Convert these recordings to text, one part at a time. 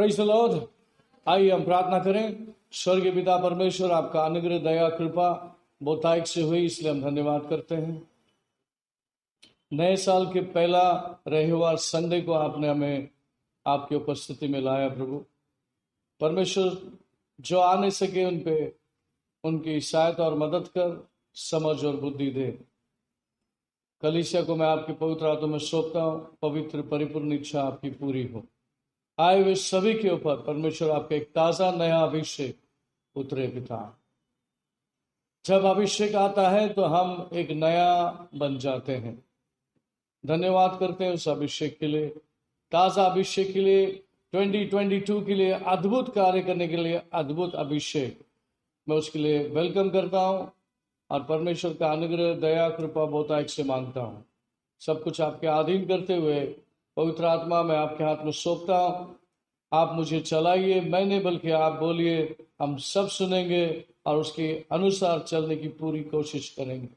Praise the Lord. आइए हम प्रार्थना करें। स्वर्गीय पिता परमेश्वर, आपका अनुग्रह दया कृपा बहुतायत से हुई, इसलिए हम धन्यवाद करते हैं। नए साल के पहला रविवार संडे को आपने हमें आपकी उपस्थिति में लाया। प्रभु परमेश्वर, जो आ नहीं सके उन पे उनकी सहायता और मदद कर, समझ और बुद्धि दे। कलीसिया को मैं आपके पवित्र हाथों में सौंपता हूँ। पवित्र परिपूर्ण इच्छा आपकी पूरी हो। आए हुए सभी के ऊपर परमेश्वर आपका एक ताजा नया अभिषेक उतरे पिता। जब अभिषेक आता है तो हम एक नया बन जाते हैं। धन्यवाद करते हैं उस अभिषेक के लिए, ताजा अभिषेक के लिए, 2022 के लिए, अद्भुत कार्य करने के लिए अद्भुत अभिषेक। मैं उसके लिए वेलकम करता हूँ और परमेश्वर का अनुग्रह दया कृपा बहुतायत से मांगता हूँ। सब कुछ आपके अधीन करते हुए पवित्र आत्मा में आपके हाथ में सौंपता हूँ। आप मुझे चलाइए, मैं नहीं बल्कि आप बोलिए। हम सब सुनेंगे और उसके अनुसार चलने की पूरी कोशिश करेंगे।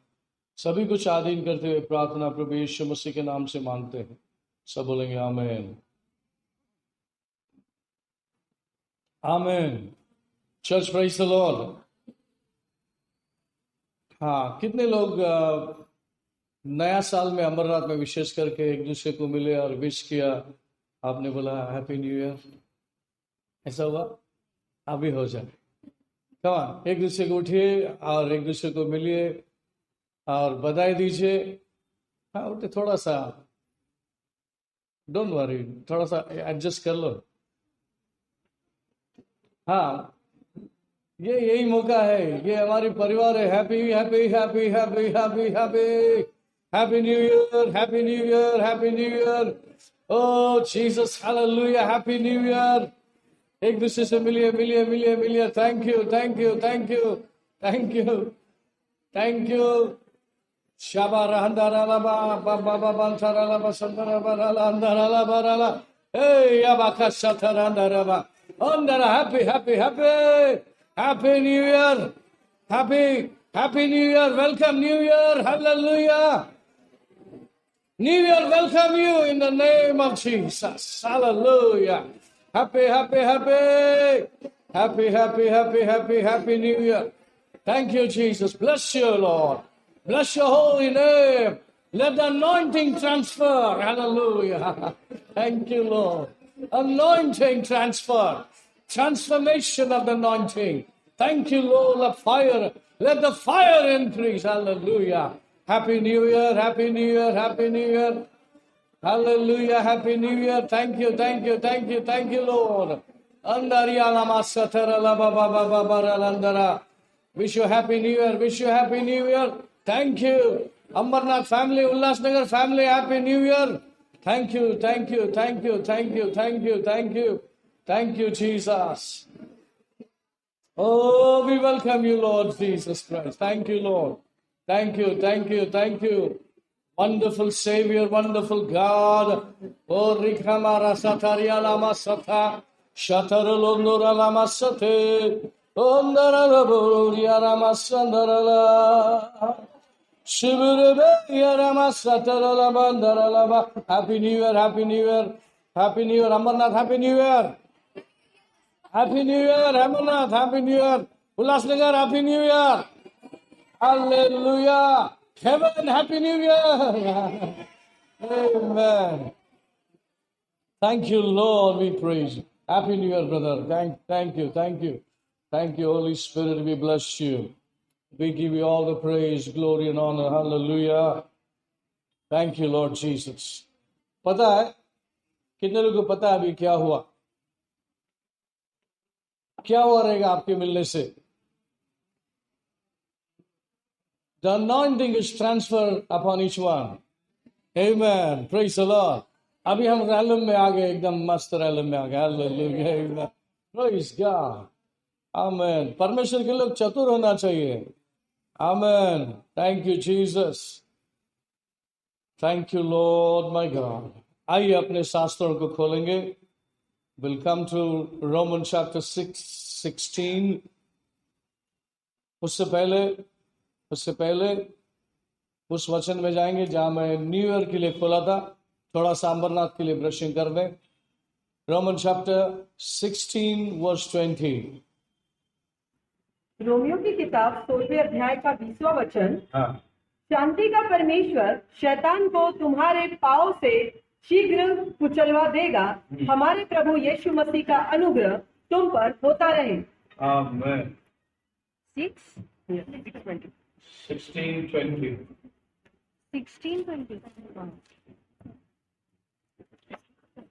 सभी कुछ अधीन करते हुए प्रार्थना प्रभु यीशु मसीह के नाम से मांगते हैं। सब बोलेंगे आमीन, आमीन। Church praise the Lord. हाँ, कितने लोग नया साल में अमरनाथ में विशेष करके एक दूसरे को मिले और विश किया? आपने बोला हैप्पी न्यू ईयर। ऐसा हुआ? अभी हो जाए। कमान, एक दूसरे को उठिए और एक दूसरे को मिलिए और बधाई दीजिए। हाँ, उठे, थोड़ा सा डोंट वरी, थोड़ा सा एडजस्ट कर लो। हाँ, ये यही मौका है, ये हमारी परिवार है। Happy happy happy happy happy happy happy new year, happy new year, happy new year. Oh Jesus, hallelujah, happy new year. एक दूसरे से मिलिए मिलिए मिलिए मिलिए। Thank you thank you thank you thank you thank you. शाबा रहंदारा लबा बाबा बंथारा लबा संदरा बराला अंदरा लबा राला। ए याबा का सथरांदरा बा अंदरा। Happy happy happy happy new year, happy happy new year. Welcome new year, hallelujah. New Year, welcome you in the name of Jesus. Hallelujah. Happy, happy, happy. Happy, happy, happy, happy, happy New Year. Thank you, Jesus. Bless you, Lord. Bless your holy name. Let the anointing transfer. Hallelujah. Thank you, Lord. Anointing transfer. Transformation of the anointing. Thank you, Lord. The fire. Let the fire increase. Hallelujah. Happy New Year, Happy New Year, Happy New Year. Hallelujah, Happy New Year. Thank you, thank you, thank you, thank you, Lord. Wish you Happy New Year, wish you Happy New Year. Thank you. Amarnath family, Ullasnagar family, Happy New Year. Thank you, thank you, thank you, thank you, thank you, thank you. Thank you, Jesus. Oh, we welcome you, Lord Jesus Christ. Thank you, Lord. Thank you, thank you, thank you. Wonderful Savior, wonderful God. Oh, Rikamara Sataria Lama Sata, Shataralondora Lama Sate, Ondara Boria Rama Sandarala, Shiburebe Yarama Satarala Bandaralaba. Happy New Year, Happy New Year, Happy New Year, Amarnath, Happy New Year. Happy New Year, Amarnath, Happy New Year. Ullasnagar, Happy New Year. Hallelujah. Heaven, Happy New Year. Amen. Thank you, Lord. We praise you. Happy New Year, brother. Thank you, thank you. Thank you, Holy Spirit. We bless you. We give you all the praise, glory, and honor. Hallelujah. Thank you, Lord Jesus. पता है कितने लोगों को पता है अभी क्या हुआ? क्या हुआ रहेगा आपके मिलने से? The anointing is transferred upon each one. Amen. Praise the Lord. अभी हम रैलम में आ गए, एकदम मस्त रैलम में आ गए. Hallelujah. Amen. Praise God. Amen. परमेश्वर के लोग चतुर होना चाहिए. Amen. Thank you, Jesus. Thank you, Lord, my God. आइए अपने शास्त्रों को खोलेंगे. We'll come to Romans chapter 16. उससे पहले उस वचन में जाएंगे जहां मैं न्यू ईयर के लिए खोला था. थोड़ा सा अमरनाथ के लिए ब्रशिंग कर दें. Romans chapter 16 verse 20. रोमियो की किताब 16वें अध्याय का 20वां वचन, हाँ, शांति का परमेश्वर शैतान को तुम्हारे पांव से शीघ्र कुचलवा देगा। हमारे प्रभु यीशु मसीह का अनुग्रह तुम पर होता रहे। Amen. 6:20 16:20. 16:20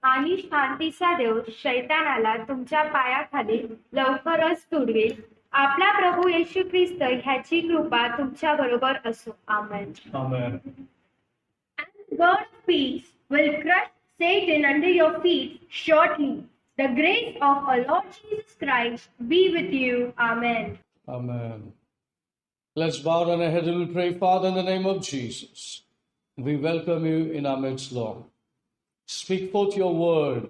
आणि शांतीचा देव शैतानाला तुमच्या पायाखाली लवकरच तुडवेल। आपला प्रभू येशू ख्रिस्त ह्याची कृपा तुमच्या बरोबर असो। आमेन. Amen. And God of peace will crush Satan under your feet shortly. The grace of our Lord Jesus Christ be with you. Amen. Amen. Let's bow down our heads and we'll pray. Father, in the name of Jesus, we welcome you in our midst, Lord. Speak forth your word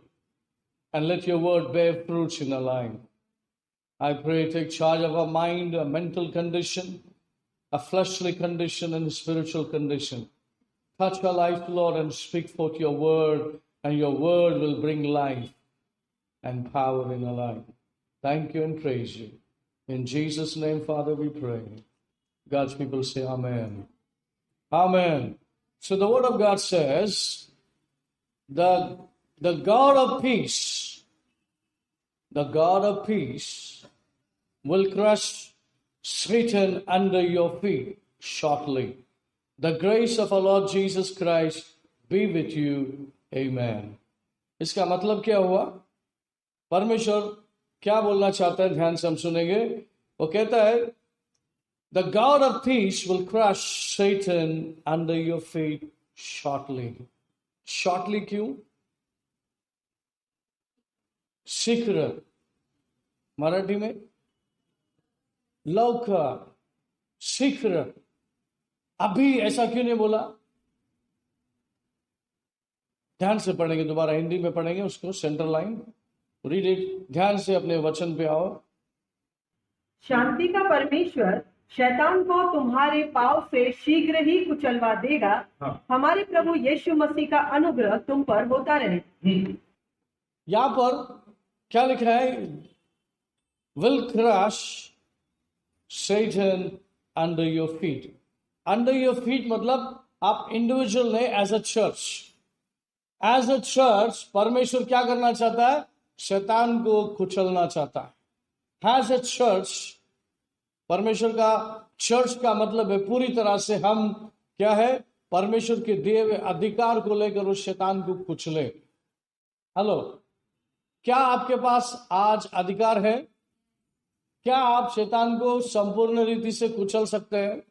and let your word bear fruits in our life. I pray, take charge of our mind, our mental condition, a fleshly condition, and a spiritual condition. Touch our life, Lord, and speak forth your word, and your word will bring life and power in our life. Thank you and praise you. In Jesus' name, Father, we pray. God's people say amen. Amen. So the word of God says, the God of peace will crush Satan under your feet shortly. The grace of our Lord Jesus Christ be with you. Amen. इसका मतलब क्या हुआ? परमेश्वर क्या बोलना चाहता है, ध्यान से हम सुनेंगे। वो कहता है, The God of peace will crush Satan under your feet shortly. Shortly क्यों? शीघ्र, मराठी में लवकर, शीघ्र, अभी, ऐसा क्यों नहीं बोला? ध्यान से पढ़ेंगे, दोबारा हिंदी में पढ़ेंगे उसको, सेंटर लाइन रीड इट, ध्यान से अपने वचन पे आओ। शांति का परमेश्वर शैतान को तुम्हारे पांव से शीघ्र ही कुचलवा देगा। हमारे प्रभु यीशु मसीह का अनुग्रह तुम पर होता रहे। यहां पर क्या लिखा है? Will crush Satan under your feet. Under your feet मतलब आप इंडिविजुअल ने, एज अ चर्च परमेश्वर क्या करना चाहता है? शैतान को कुचलना चाहता है। एज अ चर्च, परमेश्वर का चर्च का मतलब है पूरी तरह से हम क्या है, परमेश्वर के दिए हुए अधिकार को लेकर उस शैतान को कुचले। हेलो, क्या आपके पास आज अधिकार है? क्या आप शैतान को संपूर्ण रीति से कुचल सकते हैं?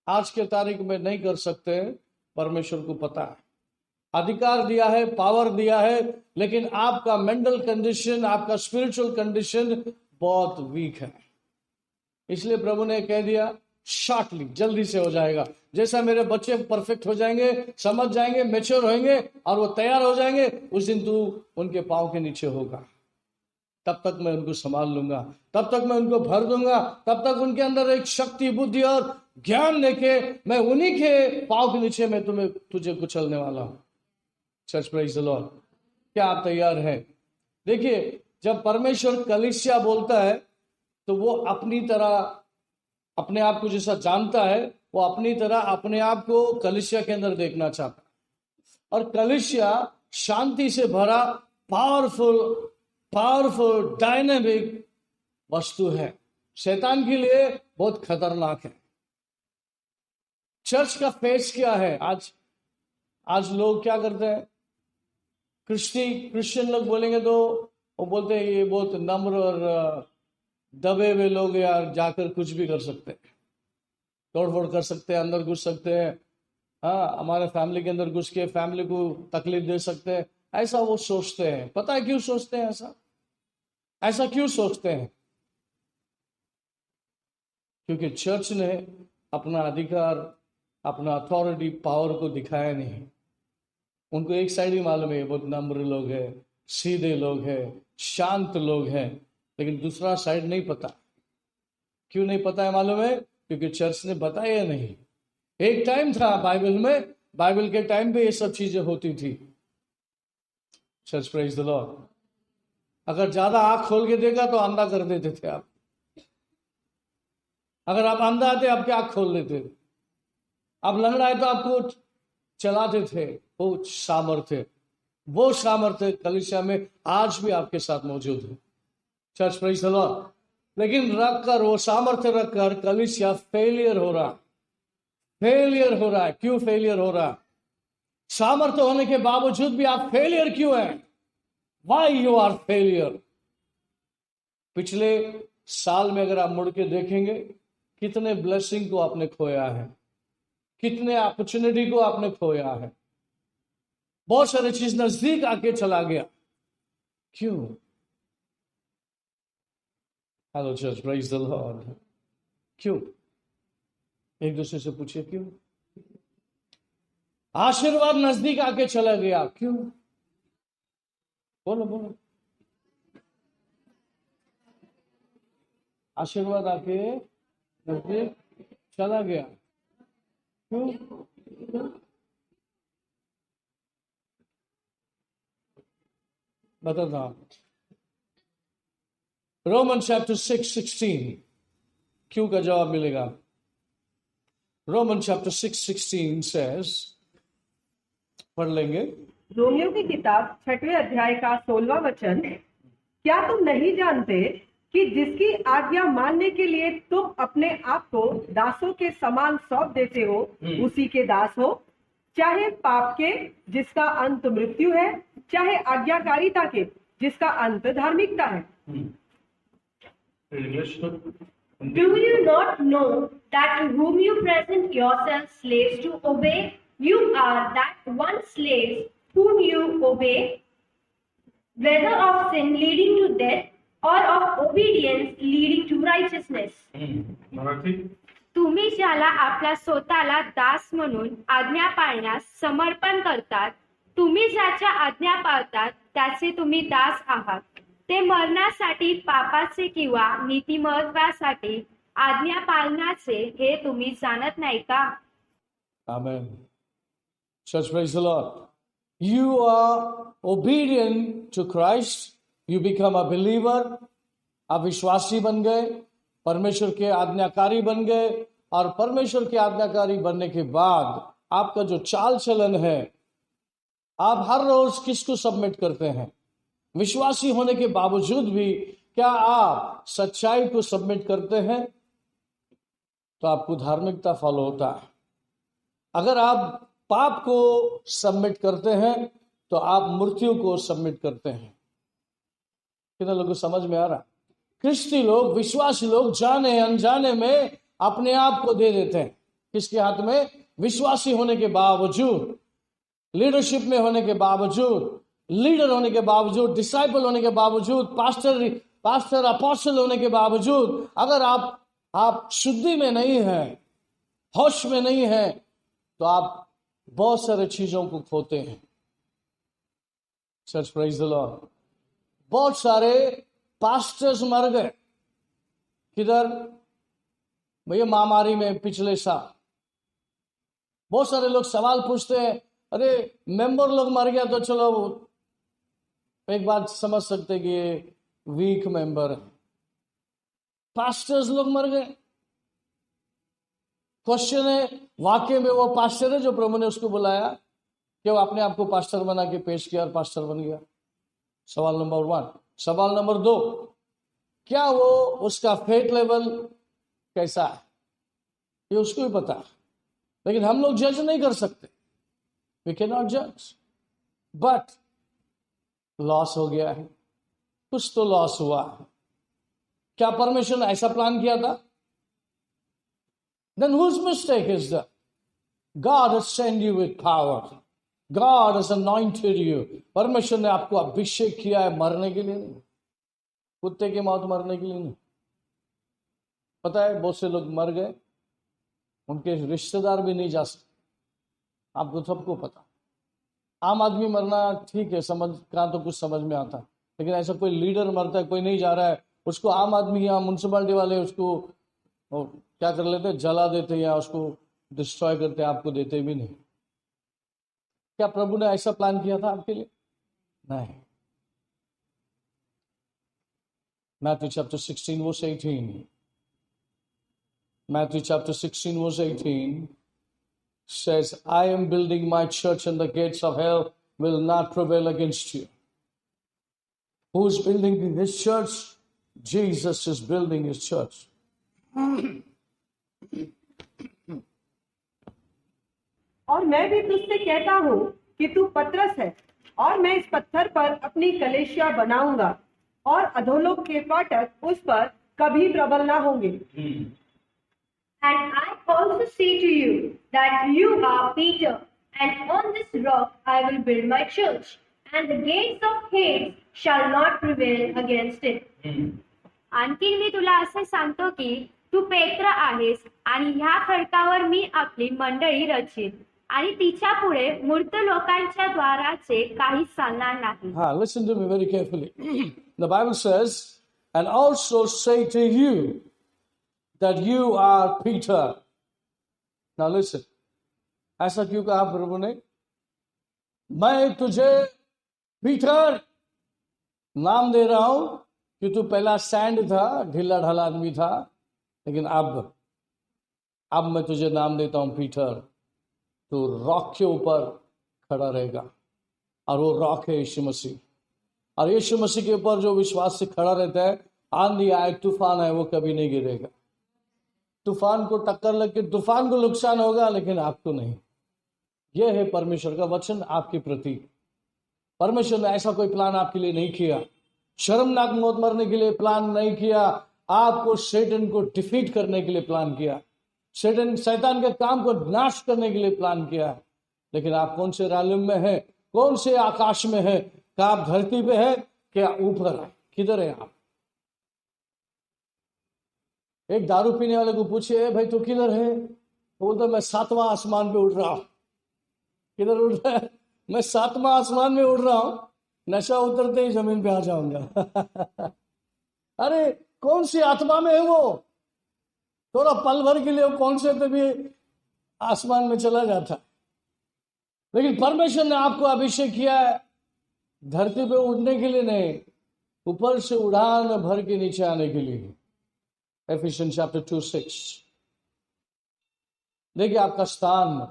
आज के तारीख में नहीं कर सकते, परमेश्वर को पता है। अधिकार दिया है, पावर दिया है, लेकिन आपका मेंटल कंडीशन, आपका स्पिरिचुअल कंडीशन बहुत वीक है। इसलिए प्रभु ने कह दिया, शॉर्टली, जल्दी से हो जाएगा। जैसा मेरे बच्चे परफेक्ट हो जाएंगे, समझ जाएंगे, मैच्योर होंगे और वो तैयार हो जाएंगे, उस दिन तू उनके पांव के नीचे होगा। तब तक मैं उनको संभाल लूंगा, तब तक मैं उनको भर दूंगा, तब तक उनके अंदर एक शक्ति, बुद्धि और ज्ञान लेके मैं उन्हीं के पांव के नीचे मैं तुझे कुचलने वाला हूं। Church praise the Lord. क्या आप तैयार हैं? देखिए, जब परमेश्वर कलीसिया बोलता है तो वो अपनी तरह, अपने आप को जैसा जानता है, वो अपनी तरह अपने आप को कलीसिया के अंदर देखना चाहता है। और कलीसिया शांति से भरा पावरफुल डायनेमिक वस्तु है, शैतान के लिए बहुत खतरनाक है। चर्च का फेस क्या है? आज लोग क्या करते हैं? क्रिश्चियन लोग बोलेंगे तो वो बोलते हैं ये बहुत नम्र और दबे हुए लोग यार, जाकर कुछ भी कर सकते हैं, तोड़फोड़ कर सकते हैं, अंदर घुस सकते हैं, हाँ, हमारे फैमिली के अंदर घुस के फैमिली को तकलीफ दे सकते हैं। ऐसा वो सोचते हैं। पता है क्यों सोचते हैं ऐसा क्यों सोचते हैं? क्योंकि चर्च ने अपना अधिकार, अपना अथॉरिटी, पावर को दिखाया नहीं। उनको एक साइड ही मालूम है, बहुत नम्र लोग हैं, सीधे लोग हैं, शांत लोग हैं, लेकिन दूसरा साइड नहीं पता। क्यों नहीं पता है मालूम है? क्योंकि चर्च ने बताया नहीं। एक टाइम था बाइबल में, बाइबल के टाइम पे ये सब चीजें होती थी। Church praise the Lord. अगर ज्यादा आंख खोल के देखा तो अंधा कर देते थे आप। अगर आप अंधा आते आपकी आंख खोल देते, आप लंगड़ा है तो आपको चलाते थे। वो सामर्थ्य कलीसिया में आज भी आपके साथ मौजूद है। Church praise the Lord. लेकिन रखकर वो सामर्थ्य रखकर कलीसिया फेलियर हो रहा है। क्यों फेलियर हो रहा? सामर्थ्य होने के बावजूद भी आप फेलियर क्यों हैं? Why you are failure? पिछले साल में अगर आप मुड़ के देखेंगे, कितने ब्लेसिंग को आपने खोया है, कितने अपॉर्चुनिटी को आपने खोया है। बहुत सारी चीज नजदीक आके चला गया। क्यों? Hello church praise the Lord. क्यों? एक दूसरे से पूछिए क्यों? आशीर्वाद नजदीक आके चला गया, क्यों? बोलो। आशीर्वाद आके नजदीक चला गया, क्यों? बताता हूं। रोमन चैप्टर 6:16 क्यों का जवाब मिलेगा। रोमन चैप्टर 6:16 says, पढ़ लेंगे। रोमियो की किताब 6वें अध्याय का 16वां वचन, क्या तुम नहीं जानते कि जिसकी आज्ञा मानने के लिए तुम अपने आप को दासों के समान सौंप देते हो, उसी के दास हो, चाहे पाप के जिसका अंत मृत्यु है, चाहे आज्ञाकारिता के जिसका अंत धार्मिकता है। Do you not know that to whom you present yourselves slaves to obey, you are that one slave whom you obey, whether of sin leading to death or of obedience leading to righteousness? तुम्ही ज्याला आपल्या स्वतःला दास म्हणून आज्ञा पाळण्यास समर्पण करतात, तुम्ही ज्याच्या आज्ञा पाळतात त्याचे तुम्ही दास आहात। ते मरणासाठी पापाचे किंवा नीतिमत्वासाठी आज्ञा पाळण्याचे हे तुम्ही जाणत नाही का? Amen. Church, praise the Lord. You are obedient to Christ. You become a believer. आप विश्वासी बन गए, परमेश्वर के आज्ञाकारी बन गए, और परमेश्वर के आज्ञाकारी बनने के बाद आपका जो चाल चलन है, आप हर रोज किसको सबमिट करते हैं? विश्वासी होने के बावजूद भी क्या आप सच्चाई को सबमिट करते हैं? तो आपको धार्मिकता फॉलो होता है। अगर आप पाप को सबमिट करते हैं तो आप मृत्यु को सबमिट करते हैं। कितने लोगों को समझ में आ रहा? क्रिस्ती लोग, विश्वासी लोग जाने अनजाने में अपने आप को दे देते हैं। किसके हाथ में? विश्वासी होने के बावजूद, लीडरशिप में होने के बावजूद, लीडर होने के बावजूद, डिसाइपल होने के बावजूद, पास्टर अपोस्टल होने के बावजूद, अगर आप शुद्धि में नहीं हैं, होश में नहीं हैं, तो आप बहुत सारे चीजों को खोते हैं। Church praise the Lord. बहुत सारे पास्टर्स मर गए। किधर? भैया महामारी में पिछले साल। बहुत सारे लोग सवाल पूछते हैं, अरे मेंबर लोग मर गया तो चलो एक बात समझ सकते कि ये वीक मेंबर है। पास्टर्स लोग मर गए। क्वेश्चन है, वाकई में वो पास्टर है जो प्रभु ने उसको बुलाया? क्या वो अपने आप को पास्टर बना के पेश किया और पास्टर बन गया? सवाल नंबर 1। सवाल नंबर 2, क्या वो उसका फेथ लेवल कैसा है ये उसको ही पता है, लेकिन हम लोग जज नहीं कर सकते। वी कैन नॉट जज। बट लॉस हो गया है, कुछ तो लॉस हुआ है। क्या परमेश्वर ने ऐसा प्लान किया था? Then whose mistake is that? God has sent you with power. God has anointed you. परमेश्वर ने आपको अभिषेक किया है मरने के लिए नहीं, कुत्ते की मौत मरने के लिए नहीं। पता है बहुत से लोग मर गए, उनके रिश्तेदार भी नहीं जा सकते। आपको सबको पता। आम आदमी मरना ठीक है, समझ का तो कुछ समझ में आता, लेकिन ऐसा कोई लीडर मरता है, कोई नहीं जा रहा है, उसको आम आदमी या म्यूनसिपालिटी वाले उसको क्या कर लेते? जला देते या उसको डिस्ट्रॉय करते, आपको देते भी नहीं। क्या प्रभु ने ऐसा प्लान किया था आपके लिए? नहीं। Matthew chapter 16 verse 18. Matthew chapter 16 verse 18 says, I am building my church and the gates of hell will not prevail against you. Who's building his church? Jesus is building his church. और मैं भी तुझसे कहता हूँ कि तू पतरस है और मैं इस पत्थर पर अपनी कलीसिया बनाऊंगा और अधोलोक के फाटक उस पर कभी प्रबल ना होंगे। And I also say to you that you are Peter, and on this rock I will build my church, and the gates of Hades shall not prevail against it. आणखी मी तुला असे सांगतो की तू पेत्र आहेस आणि ह्या खडकावर मी आपली मंडळी रचीन आणि तिच्या पुढे मूर्त लोकांच्या द्वाराचे काही चालणार नाही. Listen to me very carefully. The Bible says, and also say to you that you are Peter. Now listen. ऐसा क्यों कहा प्रभु ने? मैं तुझे पीटर नाम दे रहा हूं कि तू पहला सैंड था, ढीला ढाला आदमी था, लेकिन अब मैं तुझे नाम देता हूं पीटर। तो रॉक के ऊपर खड़ा रहेगा और वो रॉक है यीशु मसीह। और यीशु मसीह के ऊपर जो विश्वास से खड़ा रहता है, आंधी आए तूफान आए वो कभी नहीं गिरेगा। तूफान को टक्कर लग के तूफान को नुकसान होगा लेकिन आपको नहीं। यह है परमेश्वर का वचन आपके प्रति। परमेश्वर ने ऐसा कोई प्लान आपके लिए नहीं किया, शर्मनाक मौत मरने के लिए प्लान नहीं किया, आपको शैतान को डिफीट करने के लिए प्लान किया, शैतान के काम को नाश करने के लिए प्लान किया। लेकिन आप कौन से रालम में है, कौन से आकाश में है? क्या आप धरती पे है, क्या ऊपर है? किधर है आप? एक दारू पीने वाले को पूछिए, भाई तू किधर है? वो बोलता मैं 7वां आसमान पे उड़ रहा हूं। किधर उड़ रहा है? मैं 7वां आसमान में उड़ रहा हूं, नशा उतरते ही जमीन पे आ जाऊंगा। अरे कौन सी आत्मा में है वो? थोड़ा पल भर के लिए वो कौन से पे भी आसमान में चला जाता। लेकिन परमेश्वर ने आपको अभिषेक किया है धरती पे उड़ने के लिए नहीं, ऊपर से उड़ान भर के नीचे आने के लिए। Ephesians chapter 2:6। देखिए आपका स्थान,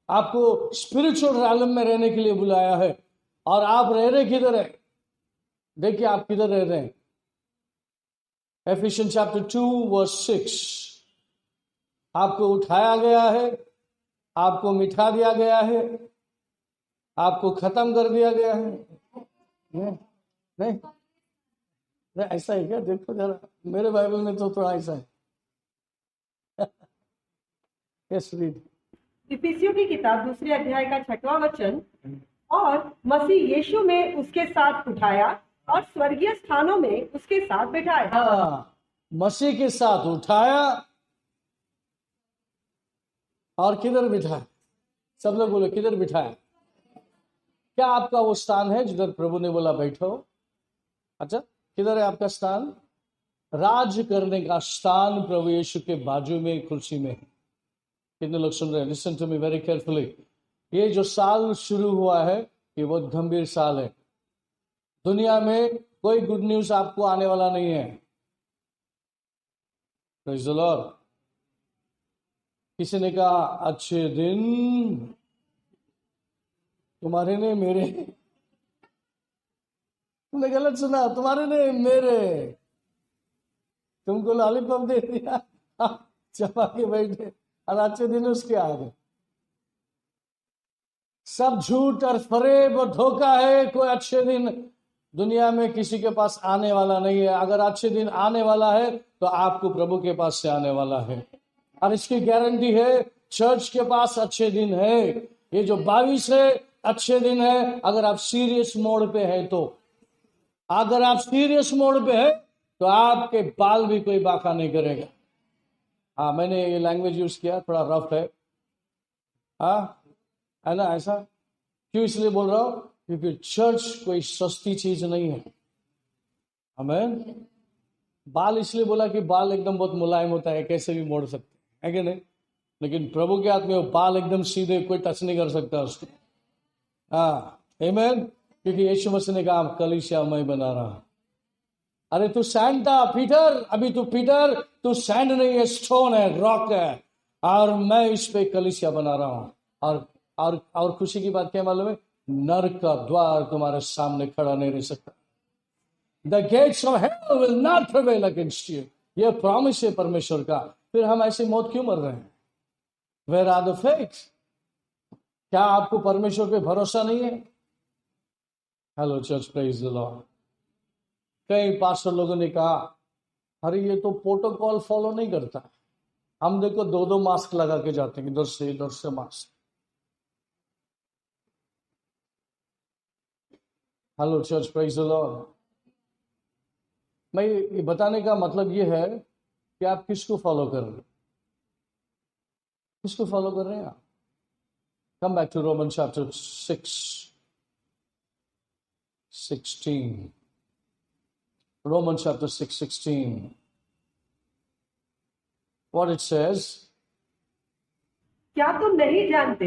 आपको स्पिरिचुअल रैलम में रहने के लिए बुलाया है। और आप रह रहे किधर है? देखिए आप किधर रह रहे हैं। Ephesians chapter 2:6। आपको उठाया गया है, आपको मिठा दिया गया है, आपको खत्म कर दिया गया है। नहीं ऐसा है क्या? देखो जरा, मेरे बाइबल में तो थोड़ा ऐसा है। Yes read. इफिसियों की किताब 2 अध्याय का 6वां वचन, और मसीह यीशु में उसके साथ उठाया और स्वर्गीय स्थानों में उसके साथ बिठाया। मसीह के साथ उठाया और किधर बिठाया? सब लोग बोले किधर बिठाया? क्या आपका वो स्थान है जिधर प्रभु ने बोला बैठो? अच्छा, किधर है आपका स्थान? राज करने का स्थान प्रभु यीशु के बाजू में कुर्सी में। कितने लोग सुन रहे हैं? Listen to me very carefully. ये जो साल शुरू हुआ है ये बहुत गंभीर साल है। दुनिया में कोई गुड न्यूज आपको आने वाला नहीं है। Praise the Lord. किसी ने कहा अच्छे दिन तुम्हारे ने मेरे। तुमने गलत सुना, तुम्हारे ने मेरे। तुमको लॉलीपॉप दे दिया, चबा के बैठे, और अच्छे दिन उसके आ गए। सब झूठ और फरेब और धोखा है। कोई अच्छे दिन दुनिया में किसी के पास आने वाला नहीं है। अगर अच्छे दिन आने वाला है तो आपको प्रभु के पास से आने वाला है, और इसकी गारंटी है चर्च के पास अच्छे दिन है। ये जो 22 है अच्छे दिन है, अगर आप सीरियस मोड पे है तो। अगर आप सीरियस मोड पे है तो आपके बाल भी कोई बाका नहीं करेगा। हाँ, मैंने ये लैंग्वेज यूज किया, थोड़ा रफ है। हाँ है ना? ऐसा क्यों इसलिए बोल रहा हूं? क्योंकि चर्च कोई सस्ती चीज नहीं है। आमीन। बाल इसलिए बोला कि बाल एकदम बहुत मुलायम होता है, कैसे भी मोड़ सकते हैं, है कि नहीं? लेकिन प्रभु के हाथ में वो बाल एकदम सीधे, कोई टच नहीं कर सकता उसको। हाँ आमीन। क्योंकि यीशु मसीह ने कहा कलीसिया मैं बना रहा। अरे तू सैंड था पीटर, अभी तू पीटर, तू सैंड नहीं है, स्टोन है, रॉक है, और मैं इस पे कलीसिया बना रहा हूं। और खुशी की बात क्या मालूम है? नरक का द्वार तुम्हारे सामने खड़ा नहीं रह सकता। The gates of hell will not prevail against you. ये प्रॉमिस है परमेश्वर का। फिर हम ऐसी मौत क्यों मर रहे हैं? Where are the faiths? क्या आपको परमेश्वर पे भरोसा नहीं है? Hello church, praise the lord. कई पास्टर लोगों ने कहा अरे ये तो प्रोटोकॉल फॉलो नहीं करता। हम देखो 2-2 मास्क लगा के जाते हैं, इधर से mask. Hello church, praise the Lord. मैं ये बताने का मतलब ये है कि आप किसको फॉलो कर रहे हैं, किसको फॉलो कर रहे हैं आप? Come back to Roman chapter 6:16। Romans chapter 6:16. What it says? क्या तुम नहीं जानते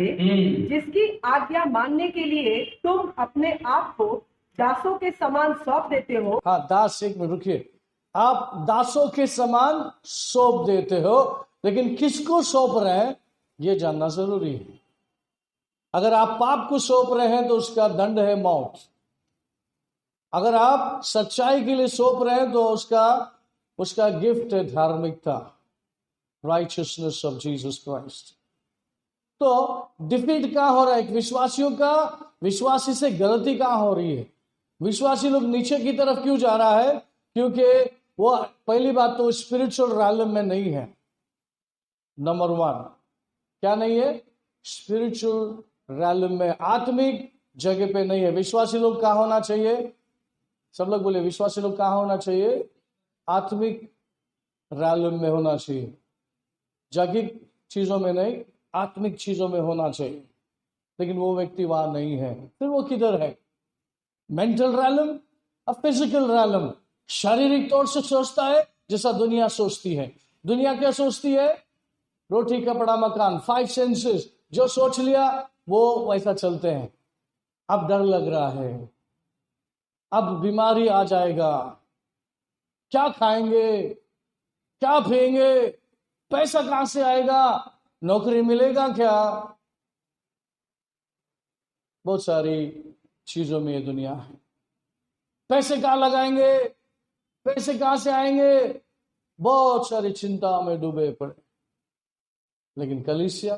जिसकी आज्ञा मानने के लिए तुम अपने आप को दासों के समान सौंप देते हो? हाँ, दास, एक मिनट रुकिए। आप दासों के समान सौंप देते हो, लेकिन किसको सौंप रहे हैं ये जानना जरूरी है। अगर आप पाप को सौंप रहे हैं तो उसका दंड है मौत। अगर आप सच्चाई के लिए सौंप रहे हैं तो उसका गिफ्ट है धार्मिकता, राइचियसनेस ऑफ जीसस क्राइस्ट। तो डिफीट कहां हो रहा है? विश्वासियों का, विश्वासी से गलती कहां हो रही है? विश्वासी लोग नीचे की तरफ क्यों जा रहा है? क्योंकि वो पहली बात तो स्पिरिचुअल रैलम में नहीं है। नंबर 1 क्या नहीं है? स्पिरिचुअल रैलम में, आत्मिक जगह पे नहीं है। विश्वासी लोग कहां होना चाहिए? सब लोग बोले, विश्वासी लोग कहां होना चाहिए? आत्मिक रैलम में होना चाहिए, जैविक चीजों में नहीं, आत्मिक चीजों में होना चाहिए। लेकिन वो व्यक्ति वहां नहीं है। फिर वो किधर है? मेंटल रैलम और फिजिकल रैलम। शारीरिक तौर से सोचता है जैसा दुनिया सोचती है। दुनिया क्या सोचती है? रोटी कपड़ा मकान, 5 सेंसेस। जो सोच लिया वो वैसा चलते हैं। अब डर लग रहा है, अब बीमारी आ जाएगा, क्या खाएंगे, क्या पिएंगे, पैसा कहां से आएगा, नौकरी मिलेगा क्या? बहुत सारी चीजों में ये दुनिया है। पैसे कहां लगाएंगे, पैसे कहां से आएंगे, बहुत सारी चिंता में डूबे पड़े। लेकिन कलीसिया,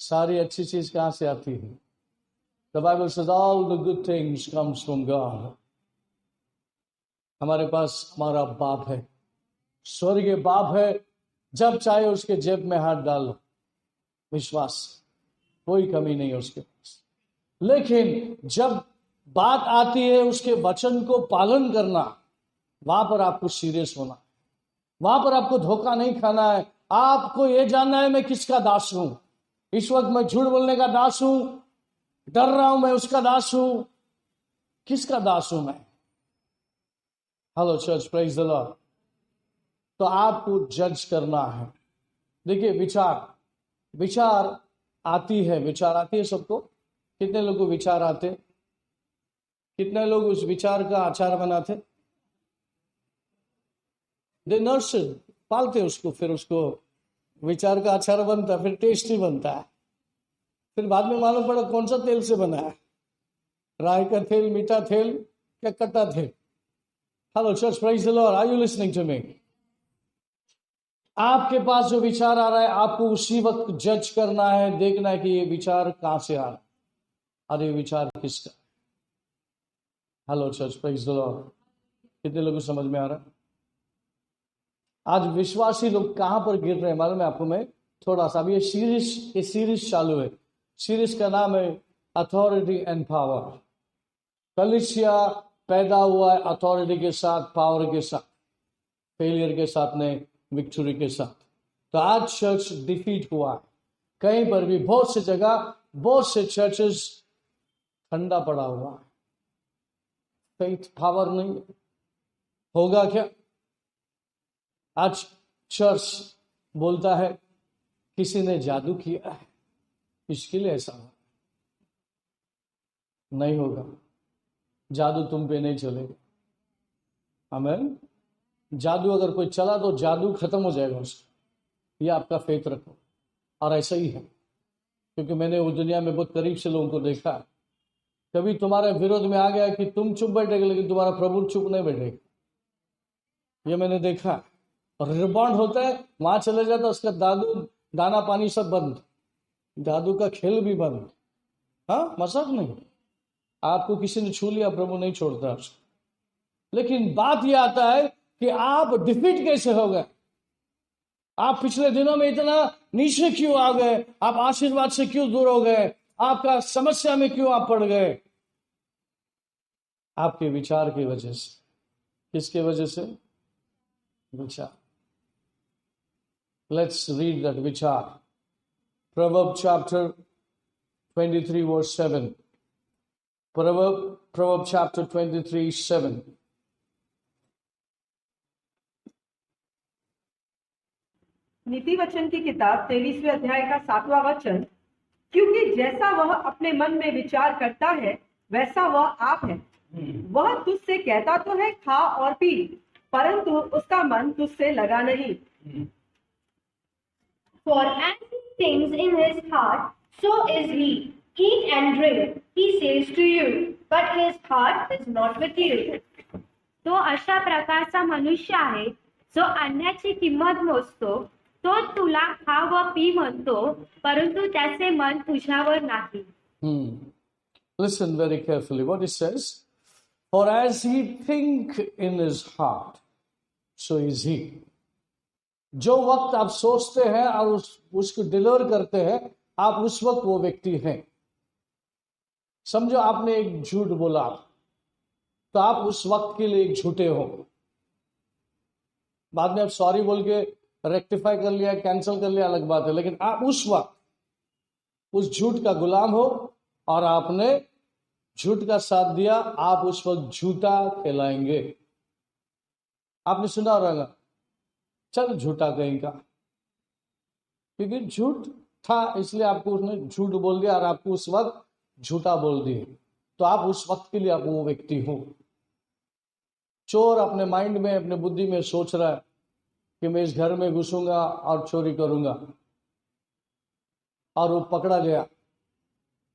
सारी अच्छी चीज कहां से आती है? The Bible says all the good things comes from God. हमारे पास हमारा बाप है, स्वर्गीय बाप है। जब चाहे उसके जेब में हाथ डाल लो, विश्वास, कोई कमी नहीं है उसके पास। लेकिन जब बात आती है उसके वचन को पालन करना, वहां पर आपको सीरियस होना, वहां पर आपको धोखा नहीं खाना है। आपको यह जानना है मैं किसका दास हूं। इस वक्त मैं झूठ बोलने का दास हूं, डर रहा हूं, मैं उसका दास हूं। किसका दास हूं मैं? Hello church, praise the Lord. तो आपको जज करना है। देखिए, विचार आती है सबको। कितने लोगों को विचार आते? कितने लोग उस विचार का अचार बनाते? दे नर्स, पालते उसको, फिर उसको विचार का अचार बनता है, फिर टेस्टी बनता है। फिर बाद में मालूम पड़ा कौन सा तेल से बना है, राई का तेल, मीठा तेल या कट्टा तेल। Hello church, praise the lord. Are you listening to me? आपके पास जो विचार आ रहा है, आपको उसी वक्त जज करना है, देखना है कि ये विचार कहां से आ रहा है और ये विचार किसका। Hello church, praise the Lord. कितने लोगों को समझ में आ रहा है? आज विश्वासी लोग कहां पर गिर रहे हैं मालूम है आपको? मैं थोड़ा सा, अभी ये सीरीज चालू है। सीरीज का नाम है अथॉरिटी एंड पावर। कलीसिया पैदा हुआ है अथॉरिटी के साथ, पावर के साथ, फेलियर के साथ नहीं, विक्ट्री के साथ। तो आज चर्च डिफीट हुआ है कहीं पर भी। बहुत से जगह, बहुत से चर्चेस ठंडा पड़ा हुआ है, फेथ पावर नहीं। होगा क्या? आज चर्च बोलता है किसी ने जादू किया है, इसके लिए ऐसा हुआ। नहीं होगा, जादू तुम पे नहीं चलेगा। आमीन। जादू अगर कोई चला तो जादू खत्म हो जाएगा उसका। ये आपका फेथ रखो। और ऐसा ही है, क्योंकि मैंने उस दुनिया में बहुत करीब से लोगों को देखा। कभी तुम्हारे विरोध में आ गया कि तुम चुप बैठेगे, लेकिन तुम्हारा प्रभु चुप नहीं बैठेगा। ये मैंने देखा। और रिबाउंड होता है, वहां चले जाता है, उसका दाना पानी सब बंद, जादू का खेल भी बंद। हाँ, मजाक नहीं। आपको किसी ने छू लिया, प्रभु नहीं छोड़ता उसको। लेकिन बात यह आता है कि आप डिफीट कैसे हो गए। आप पिछले दिनों में इतना नीचे क्यों आ गए, आप आशीर्वाद से क्यों दूर हो गए, आपका समस्या में क्यों आप पड़ गए। आपके विचार की वजह से। किसके वजह से? विचार। लेट्स रीड दैट विचार। Proverbs chapter 23 verse 7. Proverbs chapter 23 7. नीति वचन की किताब 23वें अध्याय का 7वां वचन, क्योंकि जैसा वह अपने मन में विचार करता है वैसा वह आप है। वह तुझसे कहता तो है खा और पी, परंतु उसका मन तुझसे लगा नहीं। For as he thinks in his heart, so is he. Eat and drink, he says to you, but his heart is not with you. तो अशा प्रकारचा मनुष्य आहे जो अन्नाची किंमत मोजतो, तो तुला खा व पी म्हणतो, परंतु त्याचे मन तुझ्यावर नाही. Listen very carefully what it says. For as he think in his heart, so is he. जो वक्त आप सोचते हैं और उसको डिलीवर करते हैं, आप उस वक्त वो व्यक्ति हैं। समझो आपने एक झूठ बोला, तो आप उस वक्त के लिए एक झूठे हो। बाद में आप सॉरी बोल के रेक्टिफाई कर लिया, कैंसिल कर लिया, अलग बात है। लेकिन आप उस वक्त उस झूठ का गुलाम हो और आपने झूठ का साथ दिया, आप उस वक्त झूठा कहलाएंगे। आपने सुना होगा, चल झूठा कहीं का, क्योंकि झूठ था इसलिए आपको उसने झूठ बोल दिया और आपको उस वक्त झूठा बोल दिए, तो आप उस वक्त के लिए आप वो व्यक्ति हो। चोर अपने माइंड में, अपने बुद्धि में सोच रहा है कि मैं इस घर में घुसूंगा और चोरी करूंगा, और वो पकड़ा गया,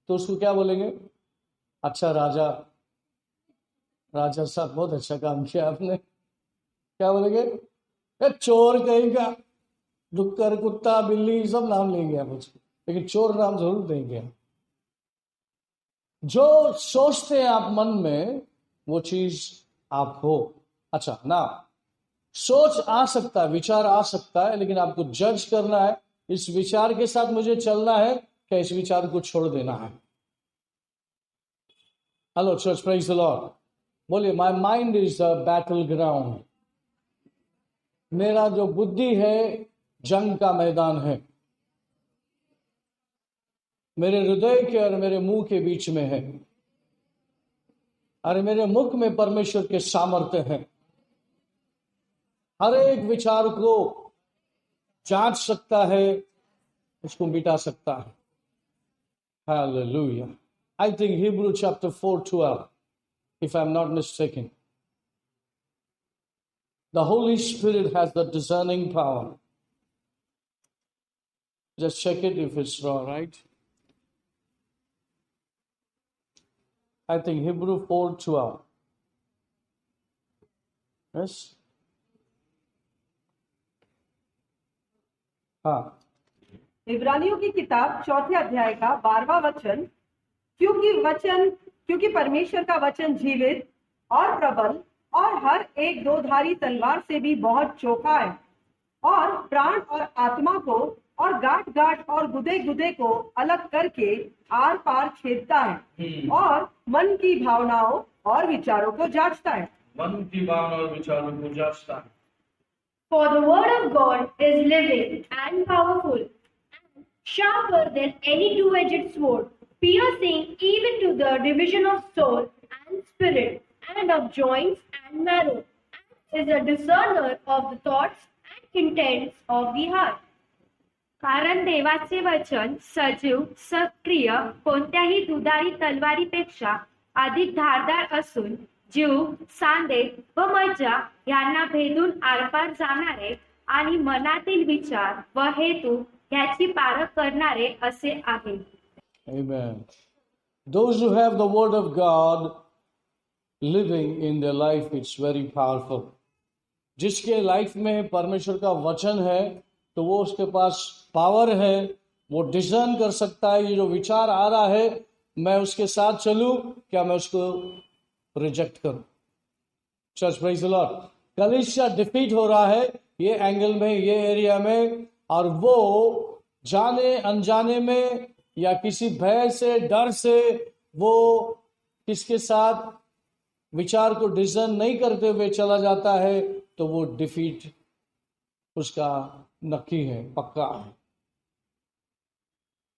तो उसको क्या बोलेंगे? अच्छा राजा साहब, बहुत अच्छा काम किया आपने। क्या बोलेंगे? चोर कहीं का, डुक्कर, कुत्ता, बिल्ली, सब नाम लेंगे आप उसको, लेकिन चोर नाम जरूर देंगे। जो सोचते हैं आप मन में, वो चीज आप हो। अच्छा ना, सोच आ सकता है, विचार आ सकता है, लेकिन आपको जज करना है, इस विचार के साथ मुझे चलना है क्या इस विचार को छोड़ देना है। Hello church, praise the lord. बोलिए, my mind is a battleground. मेरा जो बुद्धि है जंग का मैदान है, मेरे हृदय के और मेरे मुंह के बीच में है, और मेरे मुख में परमेश्वर के सामर्थ्य है। हर एक विचार को जांच सकता है, उसको मिटा सकता है। Hallelujah. I think Hebrew chapter 4:12, if I'm not mistaken. The Holy Spirit has the discerning power. Just check it if it's wrong, right? I think Hebrew 4:12. Yes? हाँ। इब्रानियों की किताब 4 अध्याय का 12वां वचन, क्योंकि परमेश्वर का वचन जीवित और प्रबल और हर एक दो-धारी तलवार से भी बहुत चोखा है, और प्राण और आत्मा को और गांठ और गुदे को अलग करके आर पार छेदता है, और मन की भावनाओं और विचारों को जांचता है। मन की भावना और विचारों को जांचता है। For the word of God is living and powerful, sharper than any two-edged sword, piercing even to the division of soul and spirit, and of joints and marrow, and is a discerner of the thoughts and intents of the heart. कारण देवाचे वचन सजीव, सक्रिय, कोणत्याही दुधारी तलवारीपेक्षा अधिक धारदार असून जीव, सांधे व मज्जा यांना भेदून आरपार जाणारे आणि मनातील विचार व हेतू ह्याची पारख करणारे असे आहे. Amen. Those who have the word of God living in their life, it's very powerful. जिसके लाइफ में परमेश्वर का वचन है तो वो उसके पास पावर है, वो डिजर्न कर सकता है ये जो विचार आ रहा है मैं उसके साथ चलूं क्या मैं उसको रिजेक्ट करूं. Church praise the Lord. कलीसिया डिफीट हो रहा है ये एंगल में, ये एरिया में, और वो जाने अनजाने में या किसी भय से, डर से वो किसके साथ विचार को डिजर्न नहीं करते हुए चला जाता है तो वो डिफीट उसका नक्की है, पक्का है.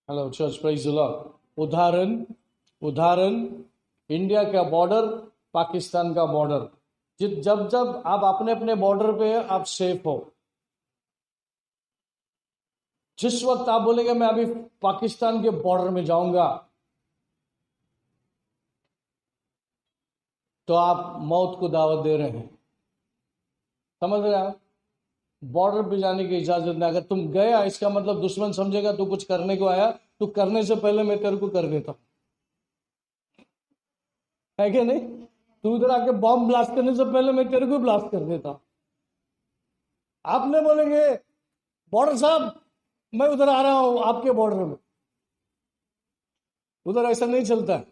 Hello church praise the Lord. उदाहरण इंडिया का बॉर्डर, पाकिस्तान का बॉर्डर. जब जब आप अपने अपने बॉर्डर पे आप सेफ हो, जिस वक्त आप बोलेंगे मैं अभी पाकिस्तान के बॉर्डर में जाऊंगा तो आप मौत को दावत दे रहे हैं. समझ रहे आप? बॉर्डर पे जाने की इजाजत नहीं. अगर तुम गया इसका मतलब दुश्मन समझेगा तू कुछ करने को आया, तू करने से पहले मैं तेरे को कर देता, है क्या नहीं? तू इधर आके बॉम्ब ब्लास्ट करने से पहले मैं तेरे को ब्लास्ट कर देता. आपने बोलेंगे बॉर्डर साहब मैं उधर आ रहा हूं आपके बॉर्डर में, उधर ऐसा नहीं चलता है.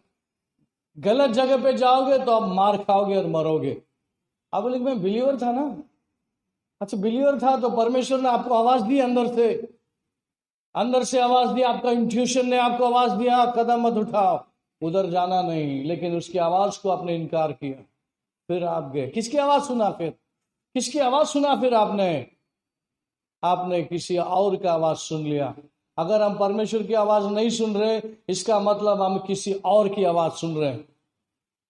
गलत जगह पे जाओगे तो आप मार खाओगे और मरोगे. आप बोले मैं बिलीवर था ना. अच्छा बिलीवर था तो परमेश्वर ने आपको आवाज दी, अंदर से आवाज दी, आपका इंट्यूशन ने आपको आवाज दिया कदम मत उठाओ, उधर जाना नहीं. लेकिन उसकी आवाज को आपने इनकार किया, फिर आप गए. किसकी आवाज सुना फिर? किसकी आवाज सुना फिर आपने किसी और का आवाज सुन लिया. अगर हम परमेश्वर की आवाज नहीं सुन रहे इसका मतलब हम किसी और की आवाज सुन रहे हैं,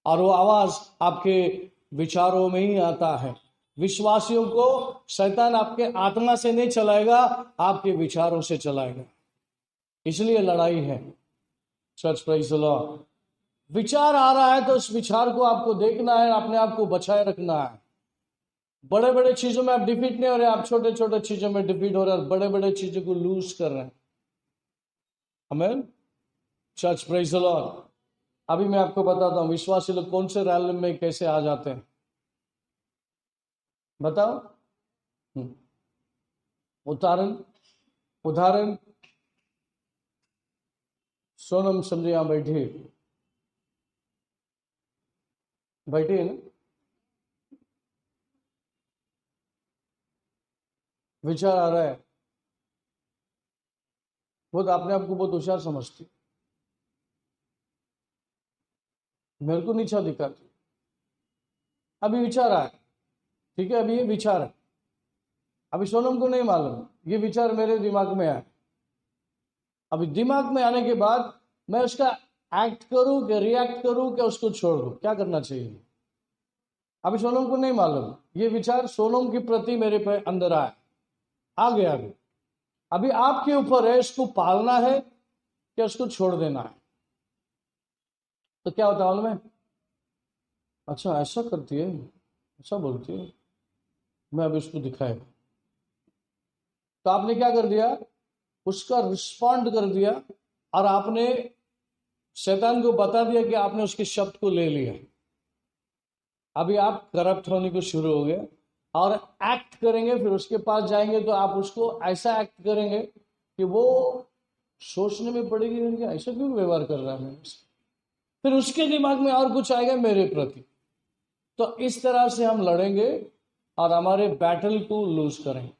और वो आवाज आपके विचारों में ही आता है. विश्वासियों को शैतान आपके आत्मा से नहीं चलाएगा, आपके विचारों से चलाएगा. इसलिए लड़ाई है. Church praise the Lord. विचार आ रहा है तो उस विचार को आपको देखना है, अपने आप को बचाए रखना है. बड़े बड़े चीजों में आप डिफीट नहीं हो रहे, आप छोटे छोटे चीजों में डिफीट हो रहे हैं, बड़े बड़े चीजों को लूज कर रहे हैं. आमीन. Church praise the Lord. अभी मैं आपको बताता हूं विश्वासी लोग कौन से रैली में कैसे आ जाते हैं. बताओ. उदाहरण सोनम समझे यहां बैठी है ना. विचार आ रहा है, वो तो अपने आप को बहुत होशियार समझती, मेरे को नीचा दिखाती. अभी विचार आया, ठीक है, अभी ये विचार है, अभी सोनम को नहीं मालूम ये विचार मेरे दिमाग में आया. अभी दिमाग में आने के बाद मैं उसका एक्ट करूं कि रिएक्ट करूं कि उसको छोड़ दूं, क्या करना चाहिए? अभी सोनम को नहीं मालूम ये विचार सोनम के प्रति मेरे पे अंदर आया, आ गया. अभी आपके ऊपर है इसको पालना है कि उसको छोड़ देना है. तो क्या होता है मालूम है? अच्छा ऐसा करती है, ऐसा बोलती है, मैं अभी उसको दिखाएगा. तो आपने क्या कर दिया? उसका रिस्पॉन्ड कर दिया और आपने शैतान को बता दिया कि आपने उसके शब्द को ले लिया. अभी आप करप्ट होने को शुरू हो गए और एक्ट करेंगे. फिर उसके पास जाएंगे तो आप उसको ऐसा एक्ट करेंगे कि वो सोचने में पड़ेगी ऐसा क्यों व्यवहार कर रहा है मेरे से. फिर उसके दिमाग में और कुछ आएगा मेरे प्रति. तो इस तरह से हम लड़ेंगे और हमारे बैटल को लूज करेंगे.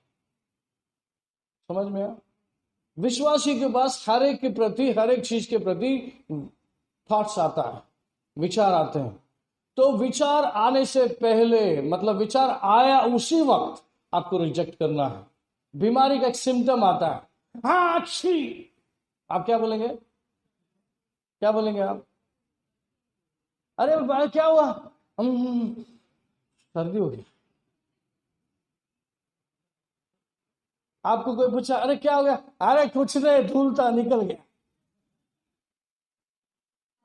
समझ में आया? विश्वासी के पास हर एक के प्रति, हर एक चीज के प्रति थॉट्स आता है, विचार आते हैं. तो विचार आने से पहले, मतलब विचार आया उसी वक्त आपको रिजेक्ट करना है. बीमारी का एक सिम्टम आता है, हाँ अच्छी, आप क्या बोलेंगे? क्या बोलेंगे आप? अरे क्या हुआ? सर्दी हो गई. आपको कोई पूछा अरे क्या हो गया, अरे कुछ नहीं, धूल था निकल गया।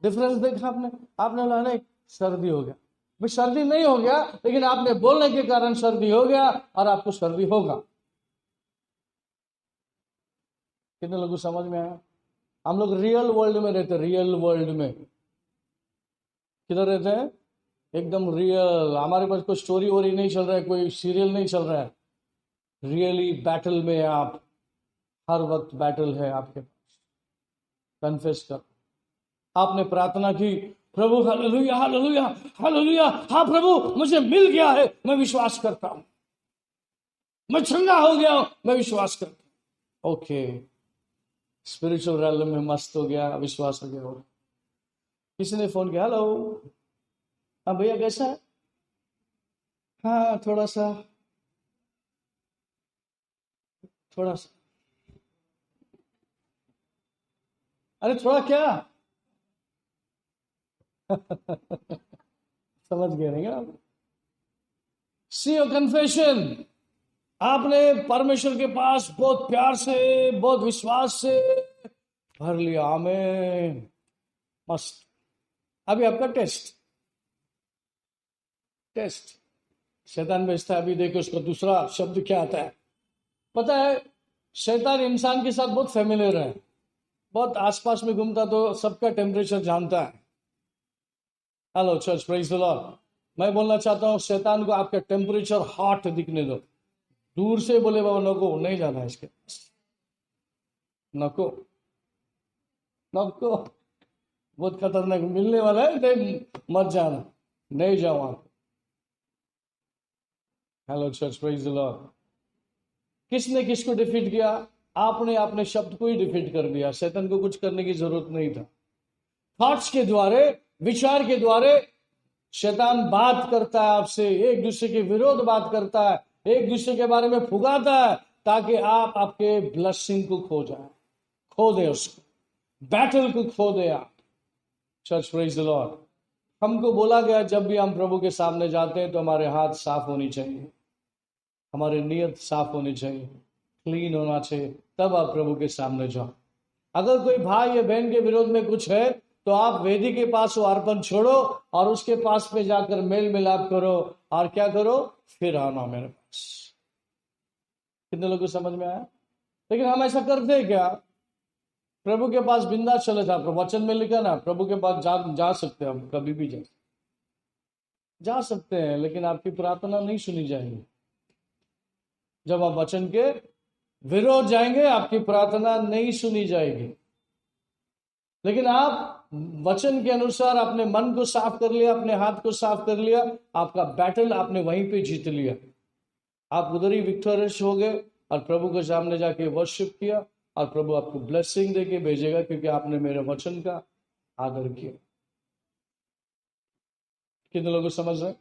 डिफरेंस देखा आपने? आपने बोला नहीं सर्दी हो गया, भाई सर्दी नहीं हो गया, लेकिन आपने बोलने के कारण सर्दी हो गया और आपको सर्दी होगा। कितने लोगों को समझ में आया? हम लोग रियल वर्ल्ड में रहते हैं, रियल वर्ल्ड में। किधर रहते हैं? एकदम रियल। हमारे पास कोई स्टोरी वोरी नहीं चल रहा है, कोई सीरियल नहीं चल रहा है। रियली बैटल में आप, हर वक्त बैटल है आपके पास। कन्फेस कर। आपने प्रार्थना की, प्रभु हालेलुया हालेलुया हालेलुया, हाँ प्रभु मुझे मिल गया है, मैं विश्वास करता हूं, मैं चंगा हो गया हूं, मैं विश्वास करता हूं। ओके, स्पिरिचुअल रैल में मस्त हो गया, विश्वास हो गया। और किसी ने फोन किया, हेलो हाँ भैया कैसा है? हाँ थोड़ा सा अरे थोड़ा क्या समझ गए नहीं आप? See your confession. आपने परमेश्वर के पास बहुत प्यार से, बहुत विश्वास से भर लिया। आमीन, मस्त। अभी आपका टेस्ट शैतान भेजता है। अभी देखो उसका दूसरा शब्द क्या आता है। पता है शैतान इंसान के साथ बहुत फेमिलियर है, बहुत आसपास में घूमता तो सबका टेम्परेचर जानता है। Hello church, praise the Lord. मैं बोलना चाहता हूँ शैतान को आपका टेम्परेचर हॉट दिखने दो। दूर से बोले बाबा नको, नहीं जाना इसके पास, नको नको, बहुत खतरनाक मिलने वाला है, नहीं मत जाना, नहीं जाओ आप। Hello church, praise the Lord. किसने किसको डिफीट किया? आपने अपने शब्द को ही डिफीट कर दिया। शैतान को कुछ करने की जरूरत नहीं था। थॉट्स के द्वारे, विचार के द्वारे शैतान बात करता है आपसे, एक दूसरे के विरोध बात करता है, एक दूसरे के बारे में फुगाता है, ताकि आप आपके ब्लेसिंग को खो दे, उसको बैटल को खो दे आप। Church, praise the Lord. हमको बोला गया जब भी हम प्रभु के सामने जाते हैं तो हमारे हाथ साफ होनी चाहिए, हमारी नीयत साफ होनी चाहिए, क्लीन होना चाहिए, तब आप प्रभु के सामने जाओ। अगर कोई भाई या बहन के विरोध में कुछ है तो आप वेदी के पास वो अर्पण छोड़ो और उसके पास में जाकर मेल मिलाप करो और क्या करो, फिर आना मेरे पास। कितने लोगों को समझ में आया? लेकिन हम ऐसा करते हैं क्या? प्रभु के पास बिंदास चले जाओ। वचन में लिखा ना, प्रभु के पास जा सकते हैं, हम कभी भी जा सकते हैं, लेकिन आपकी प्रार्थना नहीं सुनी जाएगी। जब आप वचन के विरोध जाएंगे आपकी प्रार्थना नहीं सुनी जाएगी। लेकिन आप वचन के अनुसार अपने मन को साफ कर लिया, अपने हाथ को साफ कर लिया, आपका बैटल आपने वहीं पे जीत लिया। आप उधर ही विक्टोरियस हो गए और प्रभु के सामने जाके वर्शिप किया और प्रभु आपको ब्लेसिंग देके भेजेगा, क्योंकि आपने मेरे वचन का आदर किया। कितने लोग समझ रहे?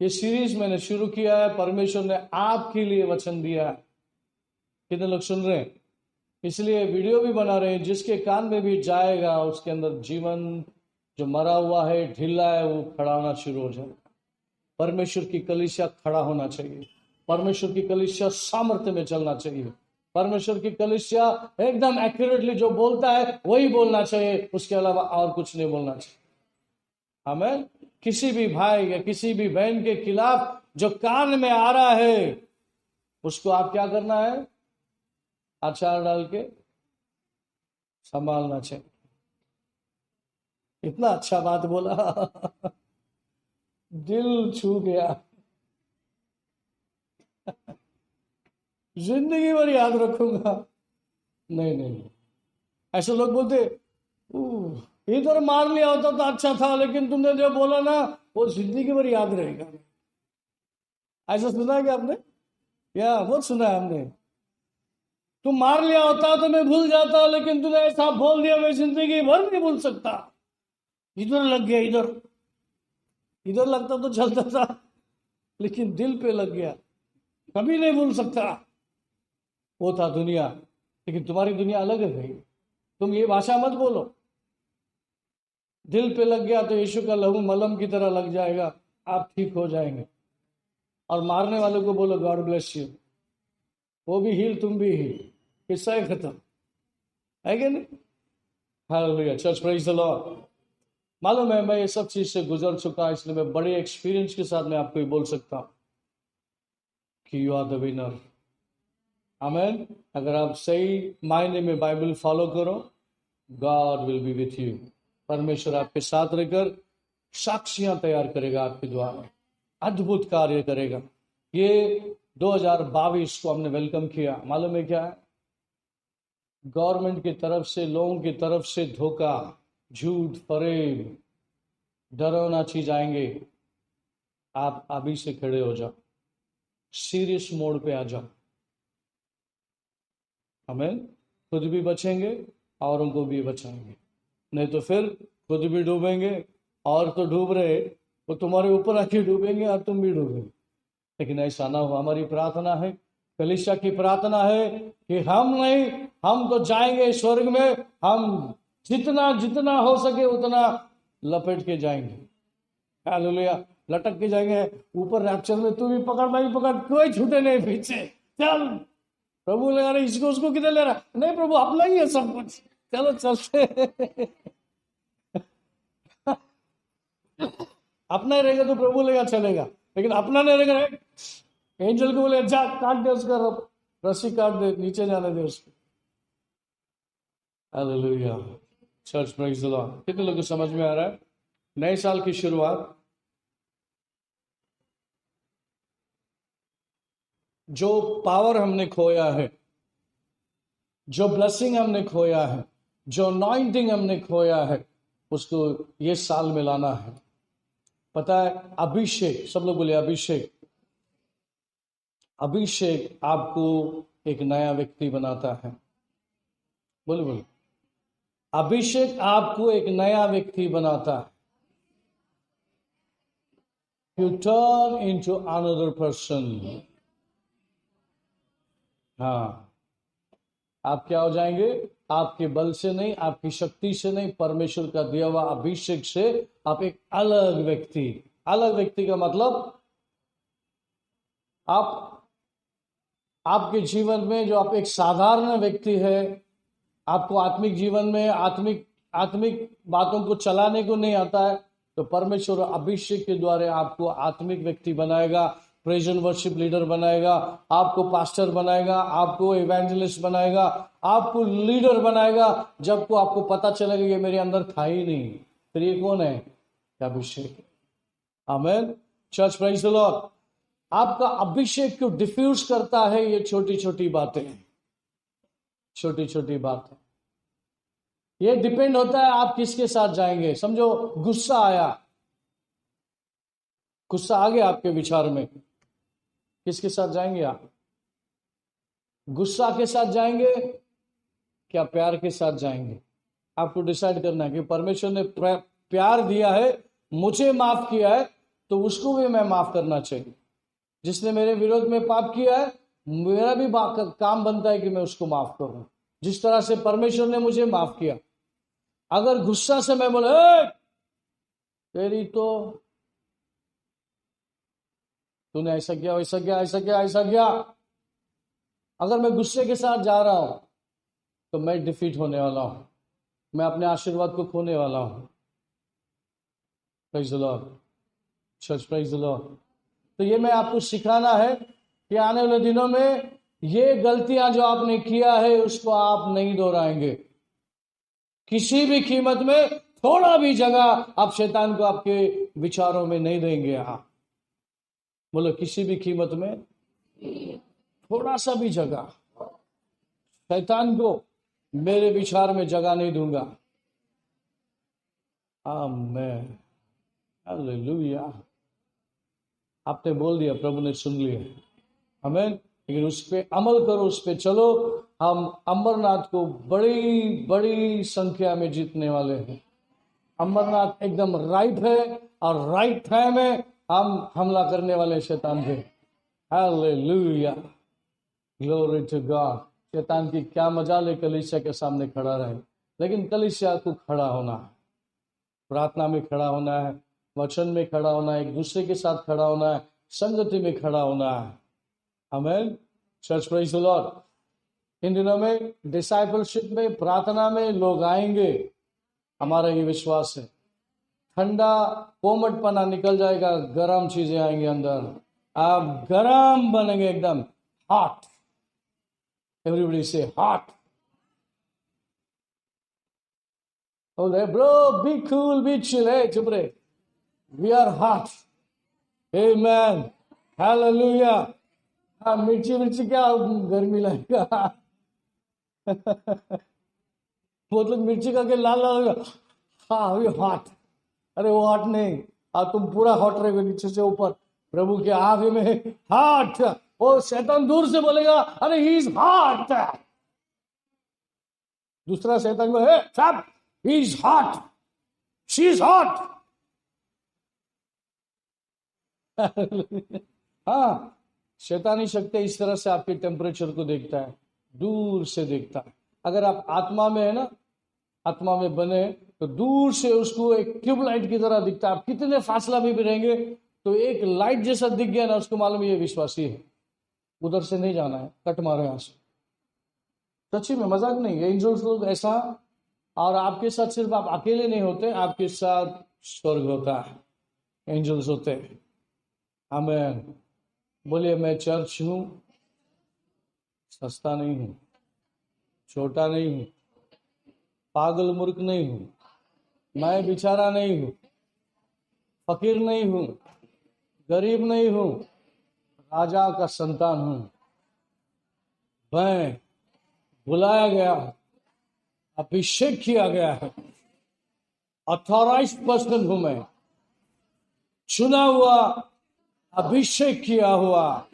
ये सीरीज मैंने शुरू किया है, परमेश्वर ने आपके लिए वचन दिया है। कितने लोग सुन रहे हैं? इसलिए वीडियो भी बना रहे हैं, जिसके कान में भी जाएगा उसके अंदर जीवन जो मरा हुआ है, ढीला है, वो खड़ा होना शुरू हो जाएगा। परमेश्वर की कलीसिया खड़ा होना चाहिए, परमेश्वर की कलीसिया सामर्थ्य में चलना चाहिए, परमेश्वर की कलीसिया एकदम एक्यूरेटली जो बोलता है वही बोलना चाहिए, उसके अलावा और कुछ नहीं बोलना चाहिए। हमें किसी भी भाई या किसी भी बहन के खिलाफ जो कान में आ रहा है उसको आप क्या करना है? अचार डाल के संभालना चाहिए। इतना अच्छा बात बोला दिल छू गया। जिंदगी भर याद रखूंगा। नहीं, ऐसे लोग बोलते इधर मार लिया होता तो अच्छा था, लेकिन तुमने जो बोला ना वो जिंदगी भर याद रहेगा। ऐसा सुना है क्या आपने? या बहुत सुना है हमने। तुम मार लिया होता तो मैं भूल जाता, लेकिन तूने ऐसा बोल दिया मैं जिंदगी भर नहीं भूल सकता। इधर लग गया, इधर लगता तो चलता था, लेकिन दिल पे लग गया, कभी नहीं भूल सकता। वो था दुनिया, लेकिन तुम्हारी दुनिया अलग है भाई। तुम ये भाषा मत बोलो। दिल पे लग गया तो यीशु का लहू मलहम की तरह लग जाएगा, आप ठीक हो जाएंगे। और मारने वालों को बोलो गॉड ब्लेस यू, वो भी हील, तुम भी हील, किस्सा ही खत्म, है कि नहीं? Hallelujah, church praise the Lord. मालूम है मैं ये सब चीज से गुजर चुका, इसलिए मैं बड़े एक्सपीरियंस के साथ मैं आपको ये बोल सकता हूं कि यू आर द विनर। आमेन। अगर आप सही मायने में बाइबल फॉलो करो, God will be with you. परमेश्वर आपके साथ रहकर साक्षियां तैयार करेगा आपके द्वारा, अद्भुत कार्य करेगा। ये 2022 को हमने वेलकम किया, मालूम है क्या है? गवर्नमेंट की तरफ से, लोगों की तरफ से धोखा, झूठ, फरेब, डरावना चीज आएंगे। आप अभी से खड़े हो जाओ, सीरियस मोड पे आ जाओ। हमें खुद भी बचेंगे, औरों को भी बचाएंगे, नहीं तो फिर खुद भी डूबेंगे, और तो डूब रहे, वो तुम्हारे ऊपर आके डूबेंगे और तुम भी डूबेंगे। लेकिन ऐसा ना हो। हमारी प्रार्थना है, कलीसिया की प्रार्थना है कि हम नहीं, हम तो जाएंगे स्वर्ग में, हम जितना जितना हो सके उतना लपेट के जाएंगे। हालेलुया, लटक के जाएंगे ऊपर रैप्चर में। तू भी पकड़, मैं भी पकड़, कोई छूटे नहीं पीछे। चल, प्रभु लगा रहे, इसको उसको किधर ले रहा? नहीं प्रभु, अपना ही है सब कुछ, चलो चलते। अपना ही रहेगा तो प्रभु लेगा चलेगा, लेकिन अपना नहीं रहेगा, एंजल को बोले जा काट दे उसका रस्सी, काट दे, नीचे जाने दे उसको। Hallelujah, church praise the Lord. कितने लोगों को समझ में आ रहा है? नए साल की शुरुआत, जो पावर हमने खोया है, जो ब्लेसिंग हमने खोया है, जो अनॉइंटिंग हमने खोया है, उसको ये साल में लाना है। पता है, अभिषेक, सब लोग बोले अभिषेक। अभिषेक आपको एक नया व्यक्ति बनाता है। बोले बोले, अभिषेक आपको एक नया व्यक्ति बनाता है। U turn into another person. हाँ, आप क्या हो जाएंगे? आपके बल से नहीं, आपकी शक्ति से नहीं, परमेश्वर का दिया हुआ अभिषेक से आप एक अलग व्यक्ति। अलग व्यक्ति का मतलब, आप आपके जीवन में जो आप एक साधारण व्यक्ति है, आपको आत्मिक जीवन में आत्मिक बातों को चलाने को नहीं आता है, तो परमेश्वर अभिषेक के द्वारा आपको आत्मिक व्यक्ति बनाएगा, प्रेजेंट वर्शिप लीडर बनाएगा, आपको पास्टर बनाएगा, आपको इवेंजलिस्ट बनाएगा, आपको लीडर बनाएगा। जब को आपको पता चलेगा ये मेरे अंदर था ही नहीं, फिर ये कौन है? अभिषेक। आमीन, चर्च प्रेज द लॉर्ड। आपका अभिषेक को डिफ्यूज करता है ये छोटी छोटी बातें, छोटी छोटी बातें। ये डिपेंड होता है आप किसके साथ जाएंगे। समझो गुस्सा आया, गुस्सा आ गया आपके विचार में, किसके साथ जाएंगे आप? गुस्सा के साथ जाएंगे क्या प्यार के साथ जाएंगे? आपको डिसाइड करना है कि परमेश्वर ने प्यार दिया है, मुझे माफ किया है, तो उसको भी मैं माफ करना चाहिए। जिसने मेरे विरोध में पाप किया है, मेरा भी काम बनता है कि मैं उसको माफ करूं, जिस तरह से परमेश्वर ने मुझे माफ किया। अगर गुस्सा से मैं बोले तेरी तो, तूने ऐसा किया, वैसा किया, ऐसा किया, ऐसा किया, अगर मैं गुस्से के साथ जा रहा हूं तो मैं डिफीट होने वाला हूं, मैं अपने आशीर्वाद को खोने वाला हूं। Praise the Lord, church praise the Lord. तो ये मैं आपको सिखाना है कि आने वाले दिनों में ये गलतियां जो आपने किया है उसको आप नहीं दोहराएंगे किसी भी कीमत में। थोड़ा भी जगह आप शैतान को आपके विचारों में नहीं देंगे। आप बोलो, किसी भी कीमत में थोड़ा सा भी जगह शैतान को मेरे विचार में जगह नहीं दूंगा। आमीन, हालेलुया। आपने बोल दिया, प्रभु ने सुन लिया, आमीन। लेकिन उस पर अमल करो, उस पर चलो। हम अमरनाथ को बड़ी बड़ी संख्या में जीतने वाले हैं। अमरनाथ एकदम राइट है और राइट टाइम है हम हमला करने वाले शैतान पे। Hallelujah, glory to God. शैतान की क्या मजाल है कलीसिया के सामने खड़ा रहे, लेकिन कलीसिया को खड़ा होना है, प्रार्थना में खड़ा होना है, वचन में खड़ा होना है, एक दूसरे के साथ खड़ा होना है, संगति में खड़ा होना है। आमीन। Church praise the lord. इन दिनों में डिसाइपलशिप में, प्रार्थना में लोग आएंगे, हमारा ये विश्वास है। ठंडा कोमटपना निकल जाएगा, गर्म चीजें आएंगी अंदर, आप गर्म बनेंगे एकदम, हॉट। एवरीबॉडी से हॉट। बोले bro be cool be chill, है चुप रहे, we are hot. Amen, hallelujah. हाँ, मिर्ची मिर्ची क्या गर्मी लगेगा। बहुत लोग मिर्ची का के लाल लाल हो, हाँ वी हॉट। अरे वो हॉट नहीं, तुम पूरा हॉट रहेगा नीचे से ऊपर, प्रभु के आगे में हॉट। वो शैतान दूर से बोलेगा अरे ही इज हॉट। दूसरा शैतान को, हे चुप, he is hot, she is hot. हाँ, शैतानी शक्ति इस तरह से आपके टेम्परेचर को देखता है, दूर से देखता है। अगर आप आत्मा में है ना, आत्मा में बने तो दूर से उसको एक ट्यूबलाइट की तरह दिखता है। आप कितने फासला में भी रहेंगे तो एक लाइट जैसा दिख गया ना, उसको मालूम ये विश्वासी है, उधर से नहीं जाना है, कट मारो यहां से। सच्ची में, मजाक नहीं। एंजल्स लोग ऐसा, और आपके साथ सिर्फ आप अकेले नहीं होते, आपके साथ स्वर्ग होता है, एंजल्स होते हैं। आमीन। बोलिए मैं चर्च हूं, सस्ता नहीं हूं, छोटा नहीं हूं, पागल मूर्ख नहीं हूं, मैं बेचारा नहीं हूं, फकीर नहीं हूं, गरीब नहीं हूं, राजा का संतान हूं। मैं बुलाया गया, अभिषेक किया गया है, ऑथोराइज्ड पर्सन हूं मैं, चुना हुआ, अभिषेक किया हुआ,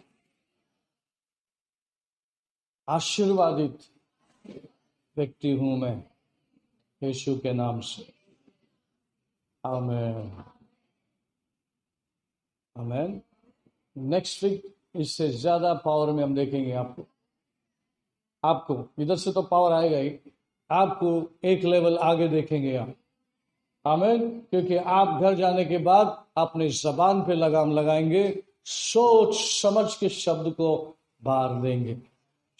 आशीर्वादित व्यक्ति हूं मैं, यीशु के नाम से। आमीन, आमीन। नेक्स्ट वीक इससे ज्यादा पावर में हम देखेंगे आपको इधर से तो पावर आएगा ही, आपको एक लेवल आगे देखेंगे आप। आमीन। क्योंकि आप घर जाने के बाद अपने जबान पे लगाम लगाएंगे, सोच समझ के शब्द को बाहर देंगे।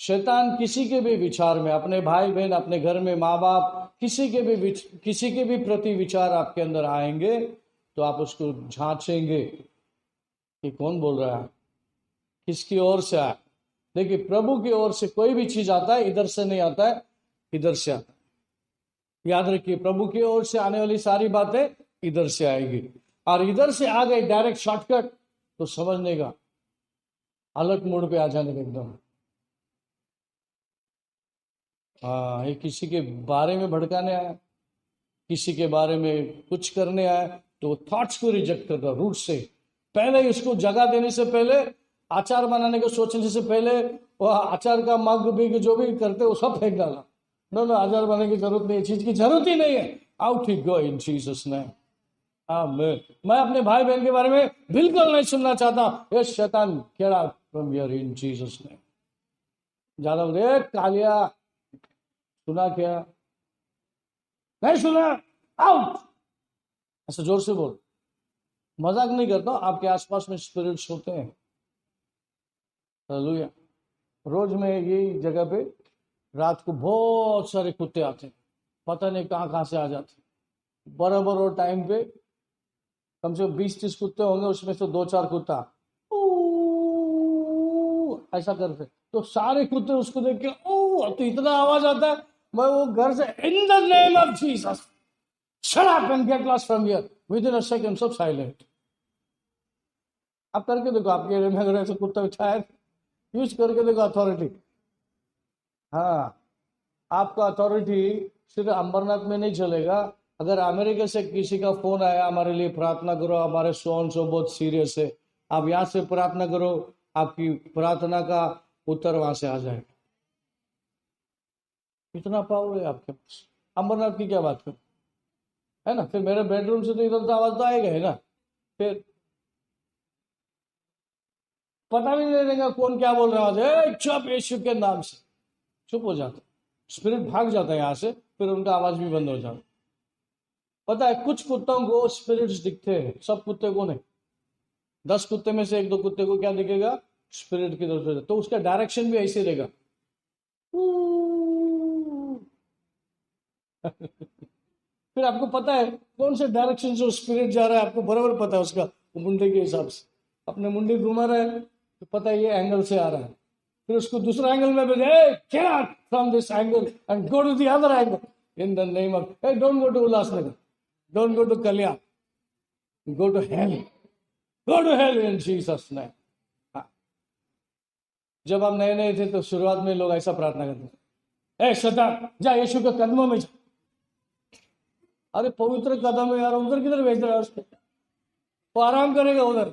शैतान किसी के भी विचार में, अपने भाई बहन, अपने घर में माँ बाप, किसी के भी प्रति विचार आपके अंदर आएंगे तो आप उसको झांचेंगे कि कौन बोल रहा है, किसकी ओर से आया। देखिए, प्रभु की ओर से कोई भी चीज आता है, इधर से नहीं आता है, इधर से आता है। याद रखिए, प्रभु की ओर से आने वाली सारी बातें इधर से आएगी, और इधर से आ गई डायरेक्ट शॉर्टकट तो समझने का, अलर्ट मोड पे आ जाने का एकदम। हाँ, ये किसी के बारे में भड़काने आया, किसी के बारे में कुछ करने आया तो थॉट्स को रिजेक्ट करता रूट से। पहले ही उसको जगह देने से पहले, आचार बनाने को सोचने से पहले, वो आचार का मग बिग जो भी करते वो सब फेंक डाला। नो, आचार बनाने की जरूरत नहीं है, चीज की जरूरत ही नहीं है। आउट ही गो इन जीसस नेम। मैं अपने भाई बहन के बारे में बिल्कुल नहीं सुनना चाहता। ये शैतान केड़ा from here in Jesus name. ज्यादा बोले कालिया, सुना क्या? नहीं सुना, आउट। ऐसा जोर से बोल। मजाक नहीं करता, आपके आसपास में स्पिरिट्स होते हैं। हालेलुया। रोज में यही जगह पे रात को बहुत सारे कुत्ते आते हैं, पता नहीं कहाँ से आ जाते। बराबर और टाइम पे कम से कम 20-30 कुत्ते होंगे, उसमें से 2-4 कुत्ता ऐसा करते, तो सारे कुत्ते उसको देख के तो इतना आवाज आता है, मैं वो घर से इन the name of Jesus shut up and get lost from here, with in a second सब साइलेंट। आप करके देखो, आपके एरिया में अगर ऐसे कुत्ता बिछा है, यूज करके देखो अथॉरिटी। हाँ, आपका अथॉरिटी सिर्फ अमरनाथ में नहीं चलेगा। अगर अमेरिका से किसी का फोन आया, हमारे लिए प्रार्थना करो, हमारे सोन सो बहुत सीरियस है, आप यहाँ से प्रार्थना करो, आपकी प्रार्थना का उत्तर वहां से आ जाएगा। इतना पावर है आपके पास। अमरनाथ की क्या बात करो, है ना। फिर मेरे बेडरूम से तो इधर तो आवाज तो आएगा है ना। फिर पता भी नहीं लगेगा कौन क्या बोल रहा है। चुप, यीशु के नाम से चुप हो जाता, स्पिरिट भाग जाता है यहाँ से, फिर उनका आवाज भी बंद हो जाता। पता है, कुछ कुत्तों को स्पिरिट्स दिखते हैं, सब कुत्ते को नहीं। 10 कुत्ते में से 1-2 कुत्ते को क्या दिखेगा, स्पिरिट की तरफ से, तो उसका डायरेक्शन भी ऐसे रहेगा। फिर आपको पता है कौन से डायरेक्शन से स्पिरिट जा रहा है, आपको बराबर पता है उसका, मुंडे के हिसाब से अपने मुंडी घुमा रहा है तो पता है ये एंगल से आ रहा है, फिर उसको दूसरा एंगल में भेजे, get out from this angle and go to the other angle in the name of, don't go to Ulhasnagar, don't go to Kalyan, go to hell, go to hell in Jesus name. जब हम नए नए थे तो शुरुआत में लोग ऐसा प्रार्थना करते थे, शैतान जा यीशु के कदमों में जा। अरे पवित्र कदम है यार, उधर किधर भेज रहा है उसको, वो आराम करेगा उधर,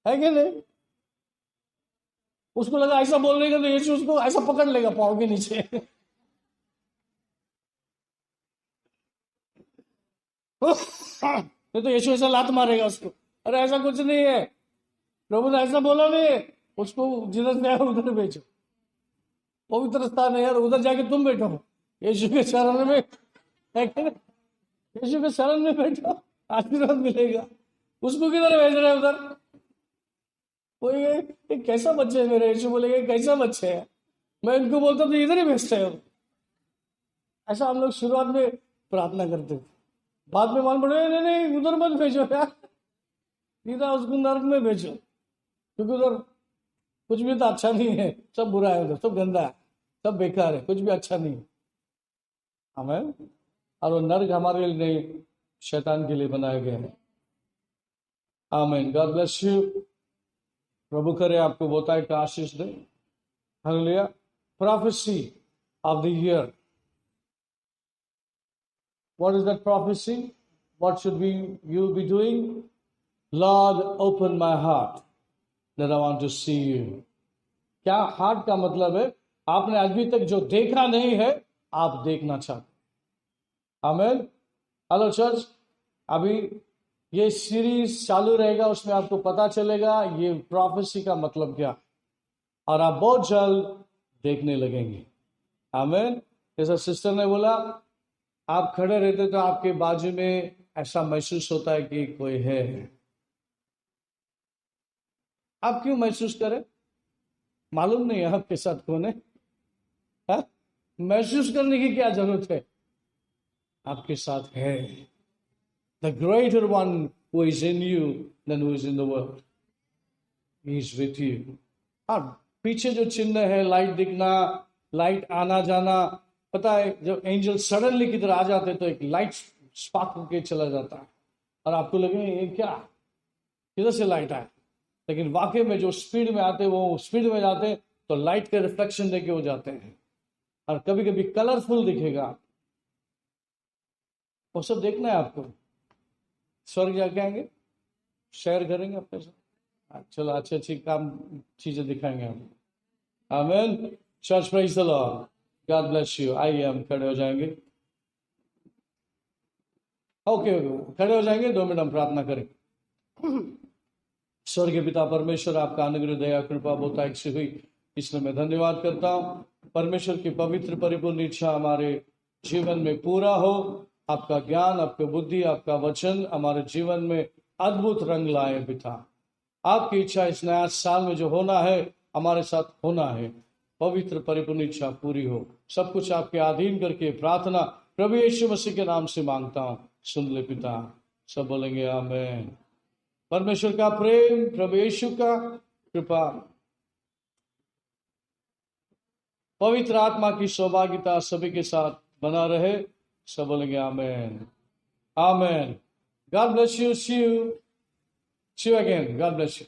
है कि नहीं? उसको लगा ऐसा बोलने का तो यीशु उसको ऐसा पकड़ लेगा पाँव के नीचे। नहीं तो यीशु ऐसा लात मारेगा उसको। अरे ऐसा कुछ नहीं है, प्रभु ने ऐसा बोला नहीं है, उसको जिधर से आया उधर भेजो, पवित्र स्थान है यार, उधर जाके तुम बैठो यीशु के शरण में, यीशु के शरण में बैठो, आशीर्वाद मिलेगा। उसको किधर भेज रहे उधर? कोई ये कैसा बच्चे है मेरे, यीशु बोलेगा कैसा बच्चे है, मैं इनको बोलता तो इधर ही भेजते हो। ऐसा हम लोग शुरुआत में प्रार्थना करते थे, बाद में मान पड़े नहीं नहीं उधर मत भेजो यार, सीधा उसको नरक में भेजो, क्योंकि उधर कुछ भी तो अच्छा नहीं है, सब बुरा है, उधर सब गंदा है, सब बेकार है, कुछ भी अच्छा नहीं है। हमें और वो नर्क हमारे लिए नहीं, शैतान के लिए बनाया गया है। आमीन। God bless you. प्रभु करे आपको बताए का आशीष दे। Hallelujah. Prophecy of the year, what is that prophecy? What should be you be doing? Lord open my heart that I want to see you. क्या हार्ट का मतलब है? आपने अभी तक जो देखा नहीं है आप देखना चाहते। आमीन। हेलो चर्च, अभी ये सीरीज चालू रहेगा, उसमें आपको पता चलेगा ये प्रोफेसी का मतलब क्या, और आप बहुत जल्द देखने लगेंगे। आमीन। जैसा सिस्टर ने बोला, आप खड़े रहते तो आपके बाजू में ऐसा महसूस होता है कि कोई है। आप क्यों महसूस करें? मालूम नहीं है आपके साथ कौन है? महसूस करने की क्या जरूरत है? आपके साथ है। The greater one who is in you than who is in the world. He is with you. और पीछे जो चिन्ह है, लाइट दिखना, लाइट आना जाना, पता है जब एंजल सडनली किधर आ जाते तो एक लाइट स्पार्क होके चला जाता है और आपको लगे ये क्या, किधर से लाइट आए, लेकिन वाकई में जो स्पीड में आते वो स्पीड में जाते तो लाइट के रिफ्लेक्शन देके हो जाते हैं, और कभी कभी कलरफुल दिखेगा। वो सब देखना है आपको। स्वर्ग जाके आएंगे, शेयर करेंगे अपने साथ, चलो अच्छी अच्छी काम चीजें दिखाएंगे हम। आमीन। Church praise the Lord. God bless you. आइए हम खड़े हो जाएंगे। ओके खड़े हो जाएंगे, 2 मिनट हम प्रार्थना करें। स्वर्गीय पिता परमेश्वर, आपका अनुग्रह दया कृपा बहुतायत से हुई, इसलिए मैं धन्यवाद करता हूँ। परमेश्वर की पवित्र परिपूर्ण इच्छा हमारे जीवन में पूरा हो। आपका ज्ञान, आपका बुद्धि, आपका वचन हमारे जीवन में अद्भुत रंग लाए पिता। आपकी इच्छा इस नया साल में जो होना है हमारे साथ होना है, पवित्र परिपूर्ण इच्छा पूरी हो। सब कुछ आपके अधीन करके प्रार्थना प्रभु यीशु मसीह के नाम से मांगता हूँ, सुन ले पिता। सब बोलेंगे आमीन। परमेश्वर का प्रेम, प्रभु यीशु का कृपा, पवित्र आत्मा की सौभाग्यता सभी के साथ बना रहे। सब बोलेंगे amen. Amen. God bless you. See you again. God bless you.